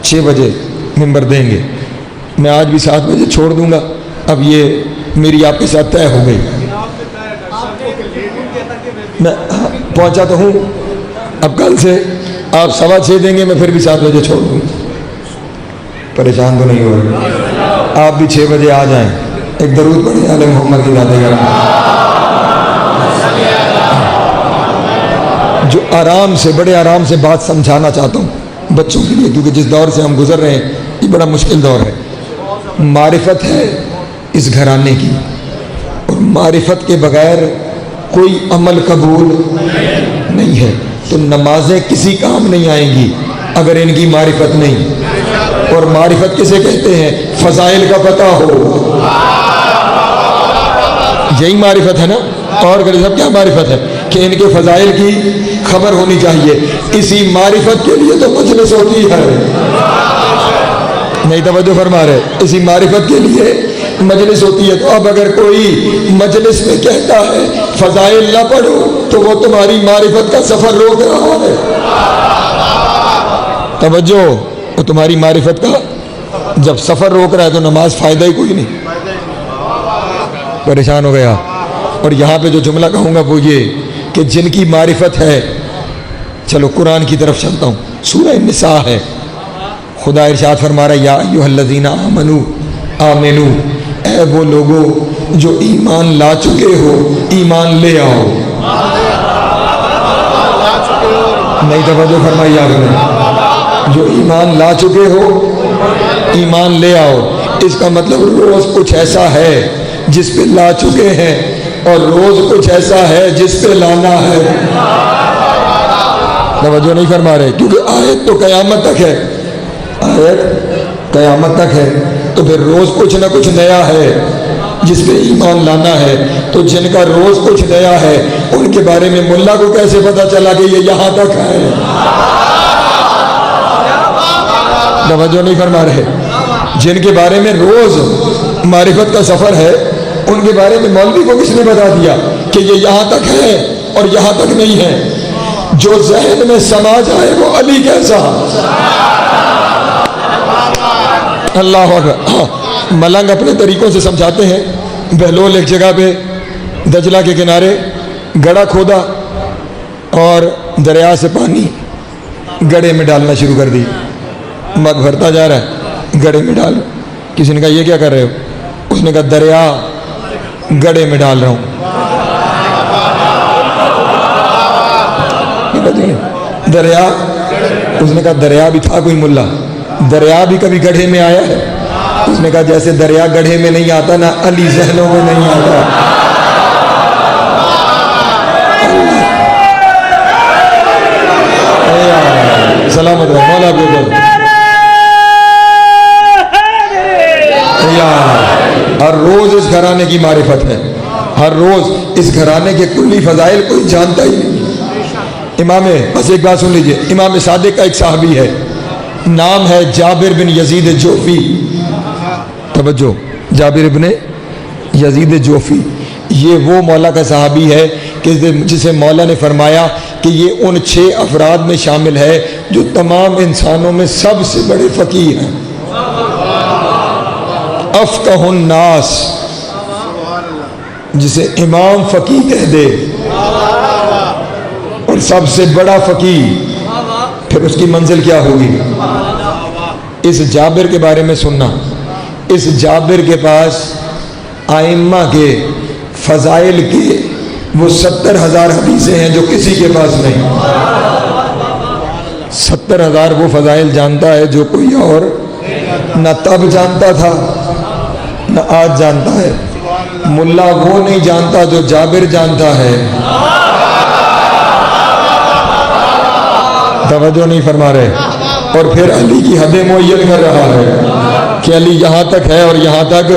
6 بجے ممبر دیں گے, میں آج بھی 7 بجے چھوڑ دوں گا. اب یہ میری آپ کے ساتھ طے ہو گئی. میں پہنچا تو ہوں, اب کل سے آپ 6:15 دیں گے, میں پھر بھی 7 بجے چھوڑ دوں. پریشان تو نہیں ہو رہے, آپ بھی 6 بجے آ جائیں. ایک درود پڑھیں آل محمد کی ذات گرامی. جو آرام سے, بڑے آرام سے بات سمجھانا چاہتا ہوں بچوں کے لیے, کیونکہ جس دور سے ہم گزر رہے ہیں یہ بڑا مشکل دور ہے. معرفت ہے اس گھرانے کی, اور معرفت کے بغیر کوئی عمل قبول نہیں ہے. تو نمازیں کسی کام نہیں آئیں گی اگر ان کی معرفت نہیں. اور معرفت کسے کہتے ہیں؟ فضائل کا پتہ ہو, یہی معرفت ہے نا. اور سب کیا معرفت ہے کہ ان کے فضائل کی خبر ہونی چاہیے. اسی معرفت کے لیے تو مجلس ہوتی ہے. نہیں توجہ فرما رہے؟ اسی معرفت کے لیے مجلس ہوتی ہے. تو اب اگر کوئی مجلس میں کہتا ہے فضائل نہ پڑھو تو وہ تمہاری معرفت کا سفر روک رہا ہے. توجہ، وہ تمہاری معرفت کا جب سفر روک رہا ہے تو نماز فائدہ ہی کوئی نہیں. پریشان ہو گیا. اور یہاں پہ جو جملہ کہوں گا وہ یہ کہ جن کی معرفت ہے، چلو قرآن کی طرف چلتا ہوں، سورہ نساء ہے. خدا ارشاد فرما رہا ہے یا ایھا الذین آمنو، اے وہ لوگو جو ایمان لا چکے ہو ایمان لے آؤ. نہیں توجہ فرمائی آپ نے؟ جو ایمان لا چکے ہو ایمان لے آؤ. اس کا مطلب روز کچھ ایسا ہے جس پہ لا چکے ہیں اور روز کچھ ایسا ہے جس پہ لانا ہے. توجہ نہیں فرما رہے؟ کیونکہ آیت تو قیامت تک ہے، آیت قیامت تک ہے، تو پھر روز کچھ نہ کچھ نیا ہے جس پہ ایمان لانا ہے. تو جن کا روز کچھ نیا ہے ان کے بارے میں ملا کو کیسے پتا چلا کہ یہ یہاں تک ہے؟ توجہ نہیں فرما رہے؟ جن کے بارے میں روز معرفت کا سفر ہے ان کے بارے میں مولوی کو کس نے بتا دیا کہ یہ یہاں تک ہے اور یہاں تک نہیں ہے؟ جو ذہن میں سما جائے وہ علی کیسا. اللہ اکبر. ملنگ اپنے طریقوں سے سمجھاتے ہیں. بہلول ایک جگہ پہ دجلہ کے کنارے گڑھا کھودا اور دریا سے پانی گڑھے میں ڈالنا شروع کر دی. مگ بھرتا جا رہا ہے، گڑھے میں ڈال. کسی نے کہا یہ کیا کر رہے ہو؟ اس نے کہا دریا گڑھے میں ڈال رہا ہوں. دریا، اس نے کہا دریا بھی تھا کوئی ملا، دریا بھی کبھی گڑھے میں آیا ہے؟ اس نے کہا جیسے دریا گڑھے میں نہیں آتا نا علی ذہنوں میں نہیں آتا. سلامت رہو مولا کو. ہر روز اس گھرانے کی معرفت ہے، ہر روز اس گھرانے کے کلی فضائل کوئی جانتا ہی نہیں. امام، بس ایک بات سن لیجئے، امام صادق کا ایک صحابی ہے، نام ہے جابر بن یزید جوفی. توجہ، جابر بن یزید جوفی. یہ وہ مولا کا صحابی ہے کہ جسے مولا نے فرمایا کہ یہ ان 6 افراد میں شامل ہے جو تمام انسانوں میں سب سے بڑے فقیہ ہیں. افقہ الناس، جسے امام فقیہ کہہ دے، اور سب سے بڑا فقیہ، پھر اس کی منزل کیا ہوگی؟ اس جابر کے بارے میں سننا. اس جابر کے پاس ائمہ کے فضائل کے وہ 70,000 حدیثیں ہیں جو کسی کے پاس نہیں. 70,000 وہ فضائل جانتا ہے جو کوئی اور نہ تب جانتا تھا نہ آج جانتا ہے. ملا وہ نہیں جانتا جو جابر جانتا ہے. توجہ نہیں فرما رہے؟ اور پھر علی کی حدیں معین کر رہا ہے کہ علی یہاں تک ہے اور یہاں تک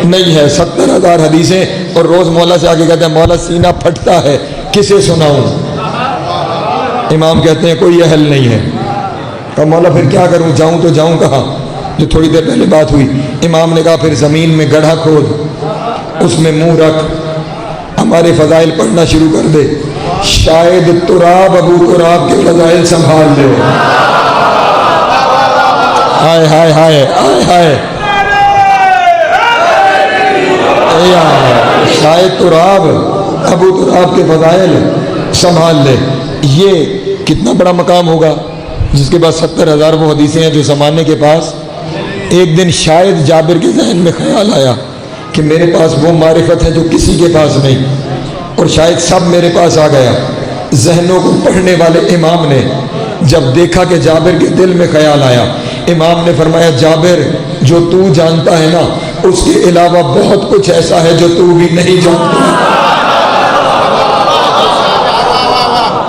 نہیں ہے. 70,000 حدیثیں، اور روز مولا سے آگے کہتے ہیں مولا سینہ پھٹتا ہے کسے سناؤں؟ امام کہتے ہیں کوئی اہل نہیں ہے. اور مولا پھر کیا کروں، جاؤں تو جاؤں کہاں؟ جو تھوڑی دیر پہلے بات ہوئی، امام نے کہا پھر زمین میں گڑھا کھود، اس میں منہ رکھ، ہمارے فضائل پڑھنا شروع کر دے. شاید تراب ابو تراب کے فضائل سنبھال لے. ہائے ہائے ہائے ہائے ہائے، شاید تراب ابو تراب کے فضائل سنبھال لے. یہ کتنا بڑا مقام ہوگا جس کے پاس 70,000 وہ حدیثیں ہیں جو زمانے کے پاس. ایک دن شاید جابر کے ذہن میں خیال آیا کہ میرے پاس وہ معرفت ہے جو کسی کے پاس نہیں، اور شاید سب میرے پاس آ گیا. ذہنوں کو پڑھنے والے امام نے جب دیکھا کہ جابر کے دل میں خیال آیا، امام نے فرمایا جابر جو تو جانتا ہے نا اس کے علاوہ بہت کچھ ایسا ہے جو تو بھی نہیں جانتا.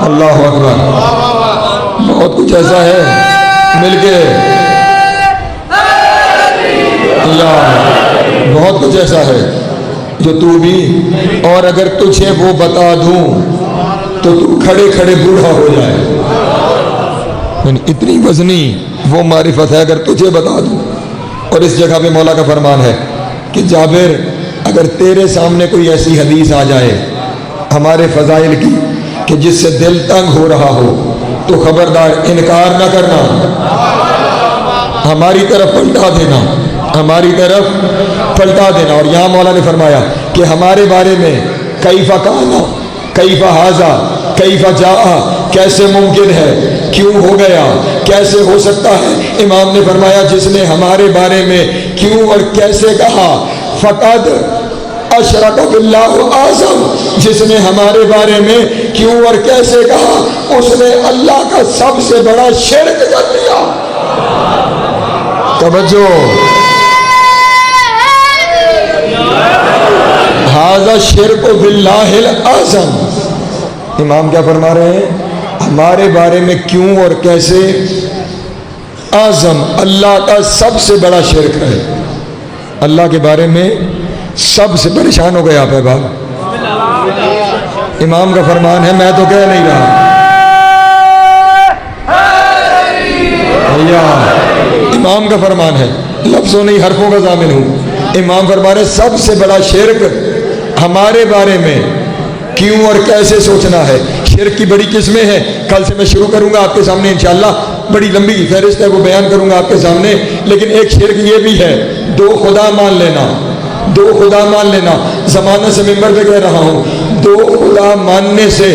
اللہ اکبر. بہت کچھ ایسا ہے، مل کے بہت کچھ ایسا ہے جو تو بھی، اور اگر تجھے وہ بتا دوں تو تو کھڑے کھڑے بوڑھا ہو جائے. یعنی اتنی وزنی وہ معرفت ہے اگر تجھے بتا دوں. اور اس جگہ پہ مولا کا فرمان ہے کہ جابر اگر تیرے سامنے کوئی ایسی حدیث آ جائے ہمارے فضائل کی کہ جس سے دل تنگ ہو رہا ہو تو خبردار انکار نہ کرنا, ہماری طرف پلٹا دینا, ہماری طرف پلٹا دینا. اور یہاں مولا نے فرمایا کہ ہمارے بارے میں کیف کانا, کیف ھذا, کیف جاء, کیسے ممکن ہے, کیوں ہو گیا, کیسے ہو سکتا ہے. امام نے فرمایا جس نے ہمارے بارے میں کیوں اور کیسے کہا فقد اشرک باللہ اعظم, جس نے ہمارے بارے میں کیوں اور کیسے کہا اس نے اللہ کا سب سے بڑا شرک کر لیا. توجہ, ھذا شرک باللہ الاعظم. امام کیا فرما رہے ہیں؟ ہمارے بارے میں کیوں اور کیسے اعظم اللہ کا سب سے بڑا شرک ہے. اللہ کے بارے میں سب سے پریشان ہو گئے آپ احباب. امام کا فرمان ہے, میں تو کہہ نہیں رہا, امام کا فرمان ہے, لفظوں نہیں حرفوں کا ضامن ہوں. امام فرما رہے سب سے بڑا شرک ہمارے بارے میں کیوں اور کیسے سوچنا ہے. شرک کی بڑی قسمیں ہیں, کل سے میں شروع کروں گا آپ کے سامنے انشاءاللہ, بڑی لمبی فہرست ہے وہ بیان کروں گا آپ کے سامنے. لیکن ایک شرک یہ بھی ہے, دو خدا مان لینا, دو خدا مان لینا. زمانہ سے ممبر پہ کہہ رہا ہوں, دو خدا ماننے سے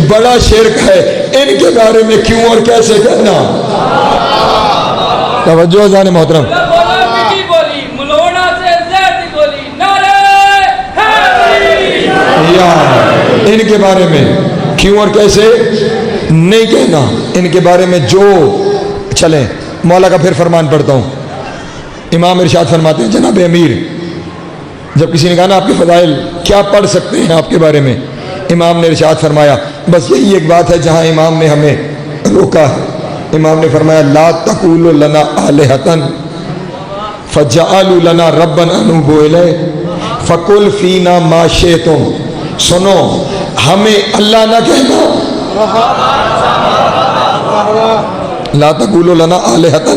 بڑا شرک ہے ان کے بارے میں کیوں اور کیسے کہنا. توجہ جان محترم, ان کے بارے میں کیوں اور کیسے نہیں کہنا. ان کے بارے میں جو چلیں. مولا کا پھر فرمان پڑھتا ہوں. امام ارشاد فرماتے ہیں جناب امیر, جب کسی نے کہا نا آپ کے فضائل کیا پڑھ سکتے ہیں آپ کے بارے میں, امام نے ارشاد فرمایا بس یہی ایک بات ہے جہاں امام نے ہمیں روکا ہے. امام نے فرمایا لا تقولوا لنا آلہۃ فجعلوا لنا ربا نؤوب الیہ فقل فینا ما شئتم. سنو, ہمیں اللہ نہ کہنا, لا تقولوا لنا آلہۃ,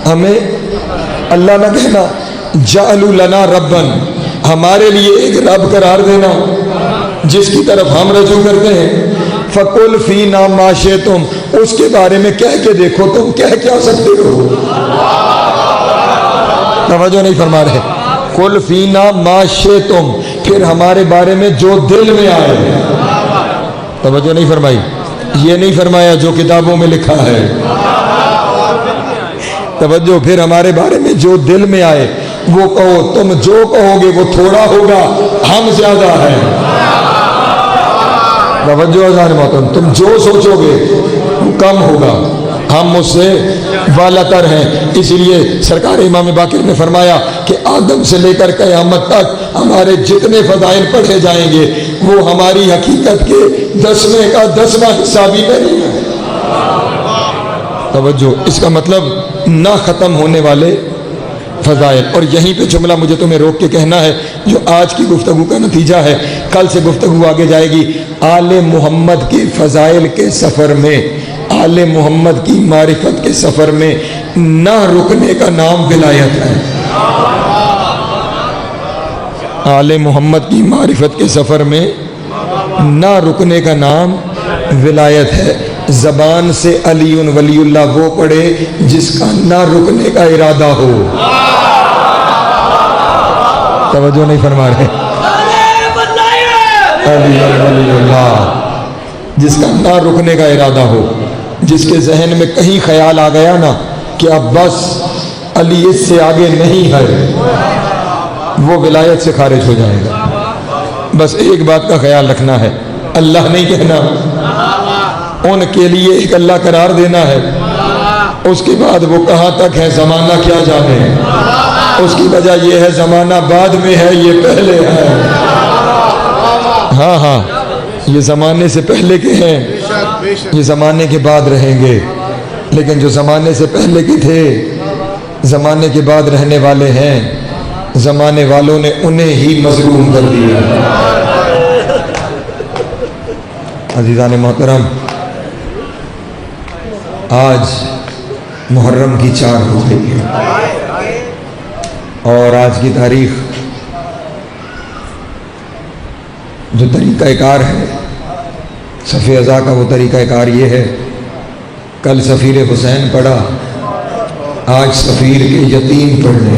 ہمیں اللہ نہ کہنا, جعلوا لنا ربا, ہمارے لیے ایک رب قرار دینا جس کی طرف ہم رجوع کرتے ہیں. فقل فینا ما شئتم, اس کے بارے میں کہہ کے دیکھو تم کہہ کیا سکتے ہو. توجہ نہیں فرما رہے. قل فینا ما شئتم, پھر ہمارے بارے میں جو دل میں آئے. توجہ نہیں فرمائی, یہ نہیں فرمایا جو کتابوں میں لکھا ہے. توجہ, پھر ہمارے بارے میں جو دل میں آئے وہ کہو. تم جو کہو گے وہ تھوڑا ہوگا, ہم زیادہ ہیں. توجہ اذان محترم, تم جو سوچو گے وہ کم ہوگا, ہم اس سے والا تر ہیں. اسی لیے سرکار امام باقر نے فرمایا کہ آدم سے لے کر قیامت تک ہمارے جتنے فضائل پڑھے جائیں گے وہ ہماری حقیقت کے 10ویں کا 10واں حصہ بھی نہیں ہے. توجہ, اس کا مطلب نہ ختم ہونے والے فضائل. اور یہیں پہ جملہ مجھے تمہیں روک کے کہنا ہے جو آج کی گفتگو کا نتیجہ ہے. کل سے گفتگو آگے جائے گی. آل محمد کے فضائل کے سفر میں, آل محمد کی معرفت کے سفر میں نہ رکنے کا نام ولایت ہے. آل محمد کی معرفت کے سفر میں نہ رکنے کا نام ولایت ہے. زبان سے علی ولی اللہ وہ پڑھے جس کا نہ رکنے کا ارادہ ہو. توجہ نہیں فرما رہے. علی ولی اللہ جس کا نہ رکنے کا ارادہ ہو, جس کے ذہن میں کہیں خیال آ گیا نا کہ اب بس علی اس سے آگے نہیں ہے, وہ ولایت سے خارج ہو جائے گا. بس ایک بات کا خیال رکھنا ہے, اللہ نہیں کہنا, ان کے لیے ایک اللہ قرار دینا ہے. اس کے بعد وہ کہاں تک ہے زمانہ کیا جانے. اس کی وجہ یہ ہے زمانہ بعد میں ہے, یہ پہلے ہے. ہاں ہاں, یہ زمانے سے پہلے کے ہیں, یہ زمانے کے بعد رہیں گے. لیکن جو زمانے سے پہلے کے تھے زمانے کے بعد رہنے والے ہیں, زمانے والوں نے انہیں ہی مظلوم کر دیا. عزیزان محترم، آج محرم کی 4 ہو گئی ہے اور آج کی تاریخ جو طریقہ کار ہے صف ازا کا، وہ طریقہ کار یہ ہے، کل سفیر حسین پڑھا، آج سفیر کے یتیم پڑھنے،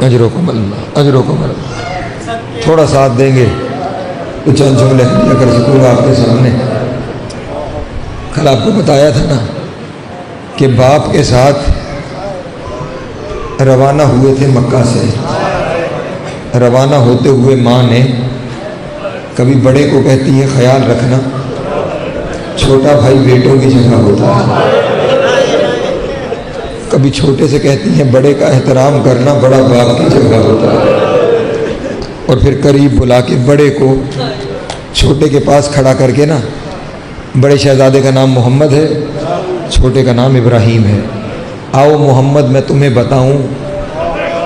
اجرکم اللہ، اجرکم اللہ۔ تھوڑا ساتھ دیں گے تو چند جملے کر سکوں گا آپ کے سامنے۔ کل آپ کو بتایا تھا نا کہ باپ کے ساتھ روانہ ہوئے تھے مکہ سے، روانہ ہوتے ہوئے ماں نے کبھی بڑے کو کہتی ہے خیال رکھنا، چھوٹا بھائی بیٹوں کی جگہ ہوتا ہے، کبھی چھوٹے سے کہتی ہیں بڑے کا احترام کرنا، بڑا باپ کی جگہ ہوتا ہے، اور پھر قریب بلا کے بڑے کو چھوٹے کے پاس کھڑا کر کے نا، بڑے شہزادے کا نام محمد ہے، چھوٹے کا نام ابراہیم ہے، آؤ محمد میں تمہیں بتاؤں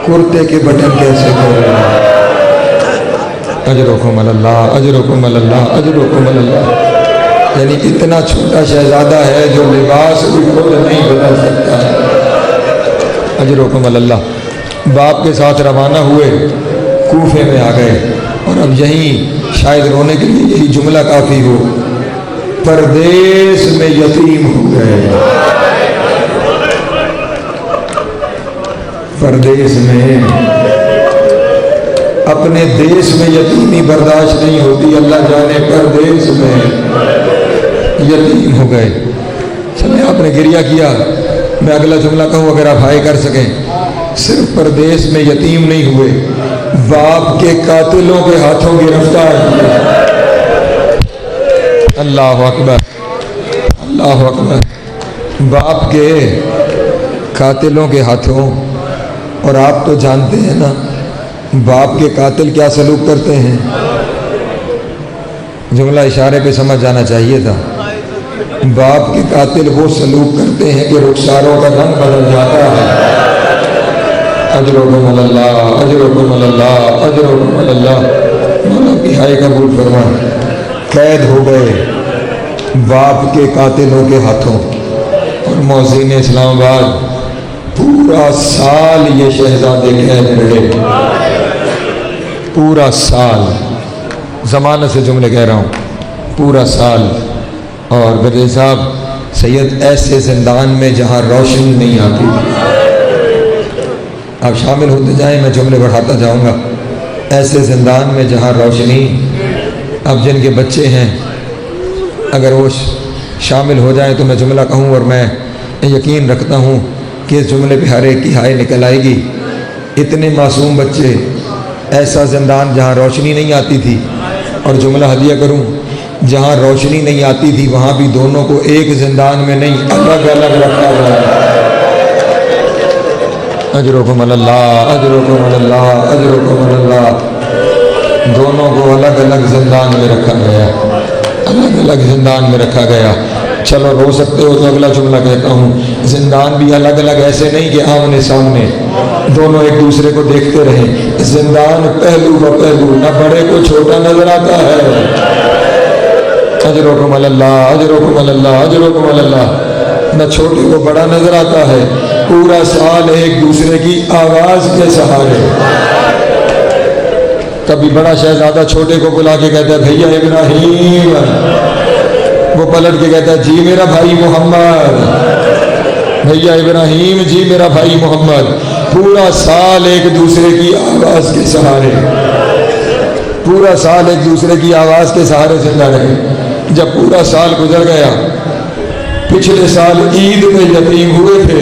کرتے کے بٹن کیسے کھولنا۔ اجرکم اللہ، اجرکم اللہ، اجرکم اللہ۔ یعنی اتنا چھوٹا شہزادہ ہے جو لباس بھی خود نہیں بدل سکتا ہے۔ اجرکم اللہ۔ باپ کے ساتھ روانہ ہوئے، کوفے میں آ گئے، اور اب یہیں شاید رونے کے لیے یہی جملہ کافی ہو، پردیس میں یتیم ہو گئے، پردیس میں، اپنے دیس میں یتیمی برداشت نہیں ہوتی، اللہ جانے پردیس میں یتیم ہو گئے۔ چلیں آپ نے گریہ کیا، میں اگلا جملہ کہوں اگر آپ ہائے کر سکیں، صرف پردیس میں یتیم نہیں ہوئے، باپ کے قاتلوں کے ہاتھوں گرفتار ہوئے۔ اللہ اکبر، اللہ اکبر۔ باپ کے قاتلوں کے ہاتھوں، اور آپ تو جانتے ہیں نا باپ کے قاتل کیا سلوک کرتے ہیں، جملہ اشارے پہ سمجھ جانا چاہیے تھا۔ باپ کے قاتل وہ سلوک کرتے ہیں کہ رخساروں کا رنگ بدل جاتا ہے۔ اجرکم اللہ، اجرکم اللہ، اجرکم اللہ۔ مولا کی ہائے قبول فرمائے۔ قید ہو گئے باپ کے قاتلوں کے ہاتھوں، اور موذین اسلام آباد پورا سال یہ شہزادے قید رہے، پورا سال، زمانہ سے جملے کہہ رہا ہوں، پورا سال۔ اور برے صاحب سید ایسے زندان میں جہاں روشنی نہیں آتی، آپ شامل ہوتے جائیں میں جملے بڑھاتا جاؤں گا، ایسے زندان میں جہاں روشنی، اب جن کے بچے ہیں اگر وہ شامل ہو جائیں تو میں جملہ کہوں، اور میں یقین رکھتا ہوں کہ اس جملے پہ ہر ایک کی ہائے نکل آئے گی۔ اتنے معصوم بچے، ایسا زندان جہاں روشنی نہیں آتی تھی، اور جملہ ہدیہ کروں، جہاں روشنی نہیں آتی تھی وہاں بھی دونوں کو ایک زندان میں نہیں، الگ الگ رکھا گیا۔ اجرکم اللہ، اجرکم اللہ، اجرکم اللہ۔ دونوں کو الگ الگ زندان میں رکھا گیا، الگ الگ زندان میں رکھا گیا۔ چلو رو سکتے ہو تو اگلا جملہ کہتا ہوں، زندان بھی الگ الگ ایسے نہیں کہ آمنے سامنے، دونوں ایک دوسرے کو دیکھتے رہیں، زندان پہلو و پہلو، نہ بڑے کو چھوٹا نظر آتا ہے۔ اجرکم اللہ، اجرکم اللہ، اجرکم اللہ۔ نہ چھوٹے کو بڑا نظر آتا ہے، پورا سال ایک دوسرے کی آواز کے سہارے۔ کبھی بڑا شہزادہ چھوٹے کو بلا کے کہتا ہے بھیا ابراہیم، وہ پلٹ کے کہتا ہے جی میرا بھائی محمد، بھیا ابراہیم جی میرا بھائی محمد۔ پورا سال ایک دوسرے کی آواز کے سہارے، پورا سال ایک دوسرے کی آواز کے سہارے زندہ رہے۔ جب پورا سال گزر گیا، پچھلے سال عید میں یتیم ہوئے تھے،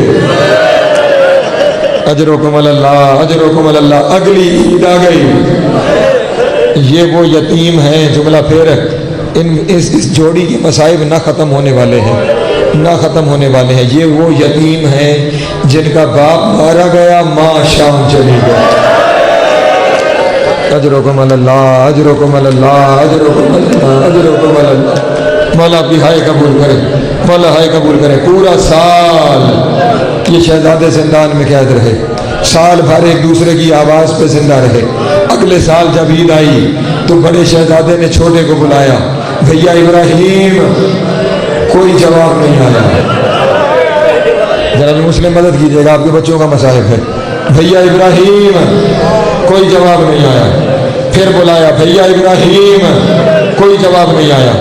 اجرکم اللہ، اجرکم اللہ۔ اگلی عید آ گئی، یہ وہ یتیم ہیں، جملہ پھر اس جوڑی کے مصائب نہ ختم ہونے والے ہیں، نہ ختم ہونے والے ہیں۔ یہ وہ یتیم ہیں جن کا باپ مارا گیا، ماں شام چلی گئی۔ اجرکم اللہ، اجرکم اللہ، اجرکم اللہ، اجرکم اللہ۔ مولا کی ہائے قبول کرے، مولا ہائے قبول کرے۔ پورا سال یہ شہزادے زندان میں قید رہے، سال بھر ایک دوسرے کی آواز پہ زندہ رہے۔ اگلے سال جب عید آئی تو بڑے شہزادے نے چھوٹے کو بلایا، بھیا ابراہیم، کوئی جواب نہیں آیا۔ ذرا مسلم مدد کیجیے گا، آپ کے بچوں کا مصائب ہے۔ بھیا ابراہیم، کوئی جواب نہیں آیا۔ پھر بلایا، بھیا ابراہیم، کوئی جواب نہیں آیا۔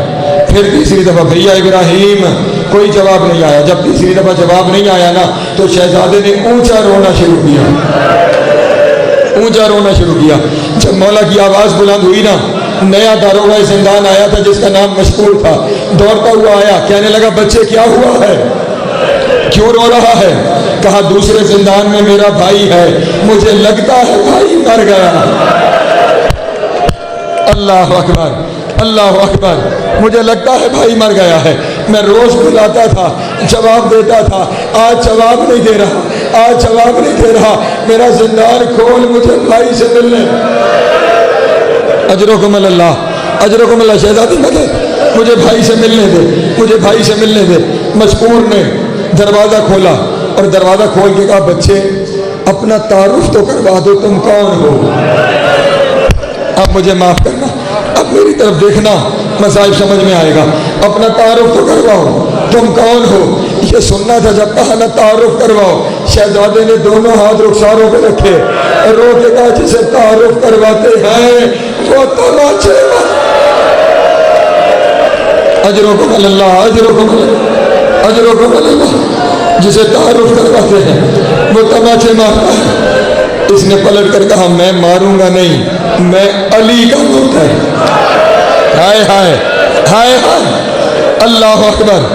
پھر تیسری دفعہ، بھیا ابراہیم، کوئی جواب نہیں آیا۔ جب تیسری دفعہ جواب نہیں آیا نا تو شہزادے نے اونچا رونا شروع کیا، اونچا رونا شروع کیا۔ جب مولا کی آواز بلند ہوئی نا، نیا داروغہ زندان آیا تھا جس کا نام مشکور تھا، دوڑتا ہوا آیا، کہنے لگا بچے کیا ہوا ہے، کیوں رو رہا ہے؟ کہا دوسرے زندان میں میرا بھائی ہے، مجھے لگتا ہے بھائی مر گیا۔ اللہ اکبر، اللہ اکبر، مجھے لگتا ہے بھائی مر گیا ہے۔ میں روز بلاتا تھا، جواب دیتا تھا، آج جواب نہیں دے رہا، آج جواب نہیں دے رہا، میرا زندان کھول، مجھے بھائی سے ملنے۔ اجرکم اللہ، اجرکم اللہ، شہزادی مدد، مجھے بھائی سے ملنے دے، مجھے بھائی سے ملنے دے۔ مشکور نے دروازہ کھولا اور دروازہ کھول کے کہا بچے اپنا تعارف تو کروا دو، تم کون ہو؟ اب مجھے معاف کرنا، اب میری طرف دیکھنا، مصائب سمجھ میں آئے گا۔ اپنا تعارف تو کرواؤ، تم کون ہو؟ یہ سننا تھا جب کہا نا تعارف کرواؤ۔ شہزادے نے دونوں ہاتھ رخساروں پہ رکھے، رو کے کہا جسے تعارف کرواتے ہیں وہ تماچے۔ اجرکم اللہ، اجرکم اللہ، اجرکم اللہ، جسے تعارف کرواتے ہیں وہ تماچے مارتا ہے۔ اس نے پلٹ کر کہا میں ماروں گا نہیں، میں علی کا نوکر۔ ہائے ہائے ہائے ہائے، اللہ اکبر،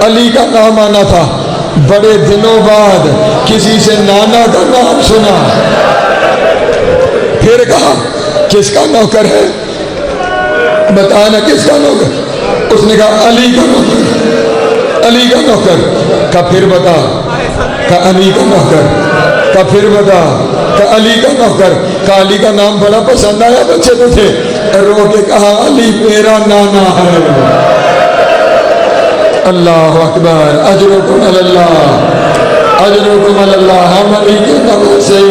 علی کا نام آنا تھا۔ بڑے دنوں بعد کسی سے نانا کا نام سنا۔ پھر کہا کس کا نوکر ہے، بتانا کس کا نوکر؟ اس نے کہا علی کا نوکر، علی کا نوکر۔ کہا پھر بتا، کہا علی کا نوکر۔ کہا پھر بتا، کہا علی کا نوکر۔ کہا علی کا نام بڑا پسند آیا بچے تجھے؟ رو کے کہا علی میرا نانا ہے۔ اللہ اکبر، اجرکم اللہ، اجرکم اللہ۔ ہم علی کے نام سے،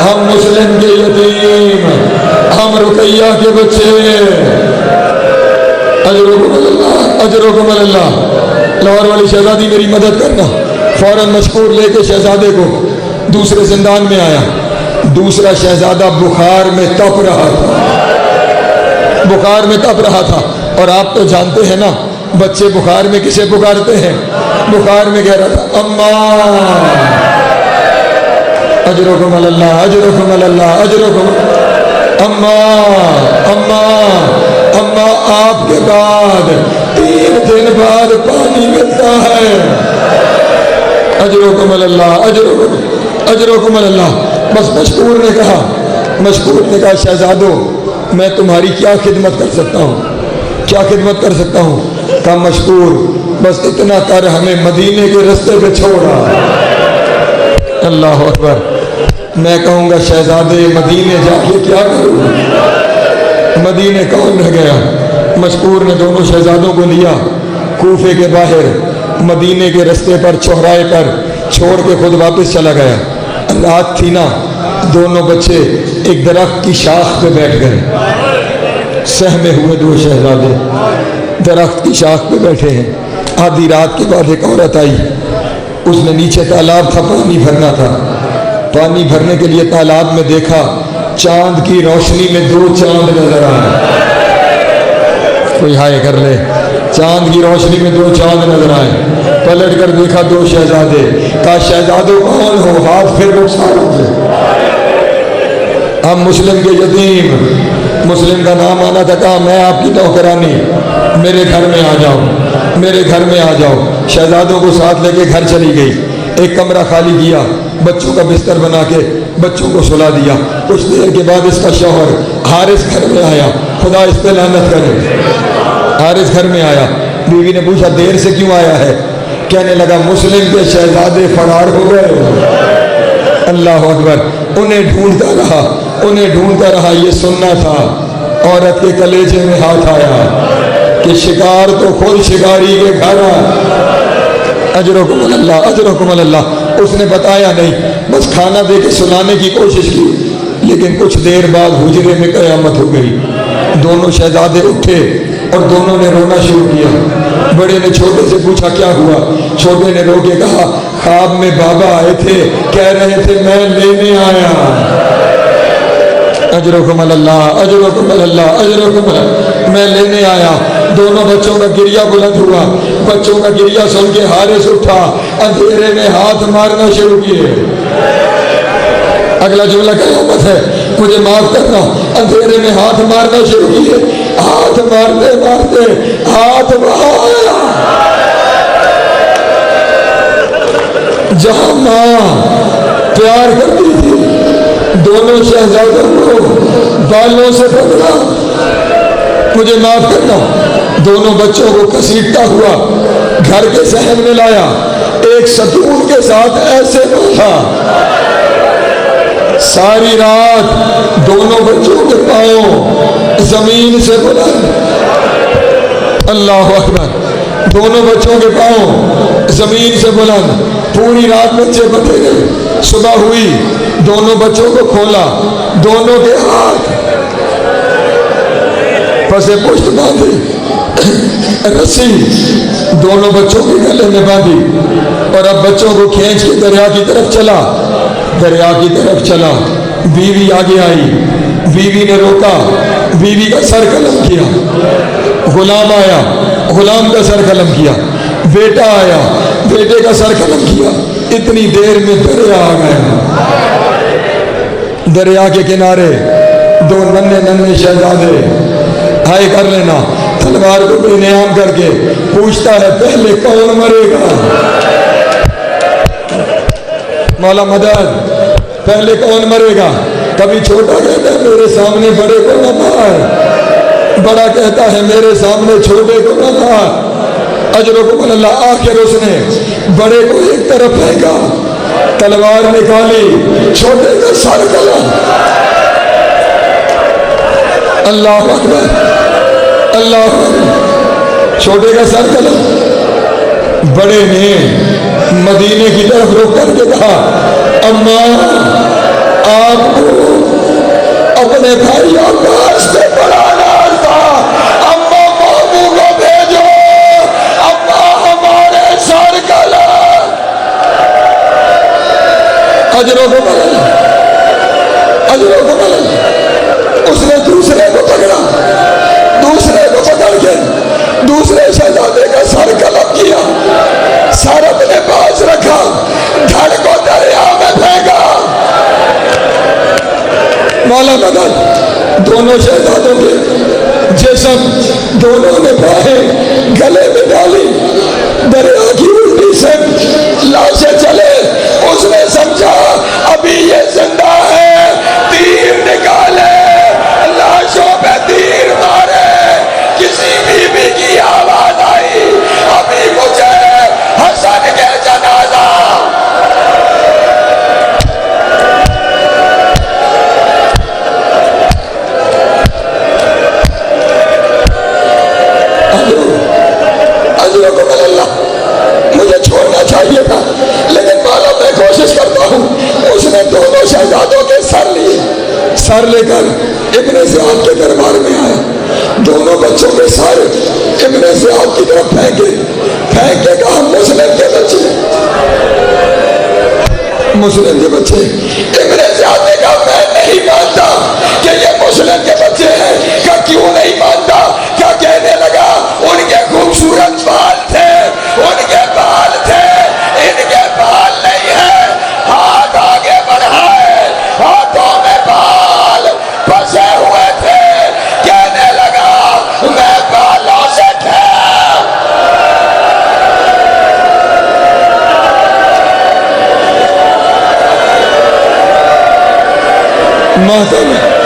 ہم مسلم کے یتیم، ہم رقیہ کے بچے، اجرکم اللہ، اجرکم اللہ۔ لاہور والی شہزادی میری مدد کرنا۔ فوراً مشکور لے کے شہزادے کو دوسرے زندان میں آیا۔ دوسرا شہزادہ بخار میں تپ رہا تھا، بخار میں تپ رہا تھا۔ اور آپ تو جانتے ہیں نا بچے بخار میں کسے پکارتے ہیں؟ بخار میں کہہ رہا تھا اماں، اجرکم اللہ، اجرکم اللہ، اجرکم اماں، اماں، اماں آپ کے بعد 3 دن بعد پانی ملتا ہے۔ اجرکم اللہ، اجرکم، اجرکم اللہ۔ بس مشکور نے کہا، مشکور نے کہا شہزادو میں تمہاری کیا خدمت کر سکتا ہوں، کیا خدمت کر سکتا ہوں؟ کہا مشکور بس اتنا کر، ہمیں مدینے کے رستے پہ چھوڑا۔ اللہ اکبر۔ میں کہوں گا شہزادے مدینے جا کے کیا کروں؟ مدینے کون رہ گیا؟ مشکور نے دونوں شہزادوں کو لیا، کوفے کے باہر مدینے کے رستے پر چوراہے پر چھوڑ کے خود واپس چلا گیا۔ رات تھی نا، دونوں بچے ایک درخت کی شاخ پہ بیٹھ گئے، سہمے ہوئے 2 شہزادے درخت کی شاخ پہ بیٹھے ہیں۔ آدھی رات کے بعد ایک عورت آئی، اس نے نیچے تالاب تھا، پانی بھرنا تھا، پانی بھرنے کے لیے تالاب میں دیکھا، چاند کی روشنی میں 2 چاند نظر آئے۔ کوئی ہائے کر لے، چاند کی روشنی میں 2 چاند نظر آئے۔ پلٹ کر دیکھا 2 شہزادے۔ کہا شہزادوں کون ہو؟ ہاتھ پھر رخساروں سے۔ ہم مسلم کے یتیم، مسلم کا نام آنا تھا۔ کہا میں آپ کی نوکرانی، میرے گھر میں آ جاؤ، میرے گھر میں آ جاؤ۔ شہزادوں کو ساتھ لے کے گھر چلی گئی، ایک کمرہ خالی کیا، بچوں کا بستر بنا کے بچوں کو سلا دیا۔ کچھ دیر کے بعد اس کا شوہر حارث گھر میں آیا، خدا اس پہ لعنت کرے۔ حارث گھر میں آیا، بیوی نے پوچھا دیر سے کیوں آیا ہے؟ کہنے لگا مسلم کے شہزادے فرار ہو گئے۔ اللہ اکبر۔ انہیں ڈھونڈتا رہا، انہیں ڈھونڈتا رہا۔ یہ سننا تھا، عورت کے کلیجے میں ہاتھ آیا کہ شکار تو خود شکاری کے گھر اجرکم اللہ اجرکم اللہ۔ اس نے بتایا نہیں، بس کھانا دے کے سلانے کی کوشش کی، لیکن کچھ دیر بعد حجرے میں قیامت ہو گئی۔ دونوں شہزادے اٹھے اور دونوں نے رونا شروع کیا۔ بڑے نے چھوٹے سے پوچھا کیا ہوا؟ چھوٹے نے رو کے کہا خواب میں بابا آئے تھے، کہہ رہے تھے میں لینے آیا۔ اجرکم اللہ اجرکم اللہ اجرکم اللہ، میں لینے آیا۔ دونوں بچوں کا گریہ بلند ہوا۔ بچوں کا گریہ سن کے حارث اٹھا، اندھیرے میں ہاتھ مارنا شروع کیے۔ اگلا جملہ قیامت ہے، مجھے معاف کرنا، اندھیرے میں ہاتھ مارنا شروع کیے۔ ہاتھ مارتے مارتے ہاتھ بہایا جہاں ماں پیار کرتی تھی، دونوں شہزادوں کو بالوں سے پکڑا۔ مجھے معاف کرنا، دونوں بچوں کو گھسیٹتا ہوا گھر کے صحن میں لایا، ایک ستون کے ساتھ ایسے باندھا۔ ساری رات دونوں بچوں کے پاؤں زمین سے بلند، اللہ اکبر، دونوں بچوں کے پاؤں زمین سے بلند، پوری رات بچے بندھے گئے۔ صبح ہوئی، دونوں بچوں کو کھولا، دونوں کے ہاتھ پسے پشت باندھی، رسی دونوں بچوں کے گلے میں باندھی، اور اب بچوں کو کھینچ کے دریا کی طرف چلا۔ دریا کی طرف چلا، بیوی آگے آئی، بیوی نے روکا، بیوی کا سر قلم کیا۔ غلام آیا، غلام کا سر قلم کیا۔ بیٹا آیا، بیٹے کا سر قلم کیا۔ اتنی دیر میں دریا آ گیا۔ دریا کے کنارے دو ننھے ننھے شہزادے، ہائے کر لینا، تلوار کو بے نیام کر کے پوچھتا ہے پہلے کون مرے گا؟ مولا مدد، پہلے کون مرے گا؟ کبھی چھوٹا کہتا ہے میرے سامنے بڑے کو نہ مار، بڑا کہتا ہے میرے سامنے چھوٹے کو نہ مار۔ اجرکم اللہ۔ آخر اس نے بڑے کو ایک طرف پھینکا، تلوار نکالی، چھوٹے کا سر گلا۔ اللہ اکبر اللہ اکبر، چھوٹے کا سر گلا۔ بڑے نے مدینے کی طرف رخ کر کے کہا اماں آپ کو اپنے بھائی عباس پہ بڑا ناز تھا، اماں ماموں کو بھیجو، اماں ہمارے سر گلا۔ اجرکم اللہ اجرکم اللہ۔ اس نے دوسرے کو پکڑا، دوسرے کو پکڑ کے دوسرے شہزادے کا سر قلم کیا، سر اپنے پاس رکھا، دھڑ کو دریا میں پھینکا۔ مولا مدد، دونوں شہزادوں کے جسم دونوں نے باہیں گلے میں ڈالی، دریا کی الٹی سے لاشیں چلے۔ اس نے سمجھا ابھی یہ زندہ ہے، تیر نکالے، لاشوں پہ تیر مارے۔ کسی بیوی کی آواز آئی ابھی مجھے حسن کے جنازہ۔ اجرکم اللہ۔ مجھے چھوڑنا چاہیے تھا لیکن مولا میں کوشش کرتا ہوں۔ اس نے دونوں شہزادوں کے سر لیے، سر لے کر ابن زیاد کے دربار میں آیا، دونوں بچوں کے سر ابن زیاد کی طرف پھینکے، پھینک کے کہا مسلم کے بچے، مسلم کے بچے۔ ابن زیاد نے کہا میں نہیں مانتا کہ یہ مسلم کے بچے ہیں۔ کہا کیوں نہیں مانتا؟ کیا کہنے لگا ان کے خوبصورت بال تھے، ان کے بال تھے، ان کے بال نہیں ہے۔ ہاتھ آگے بڑھائے، ہاتھوں میں بال پھنسے ہوئے تھے، کہنے لگا میں بالوں سے محترم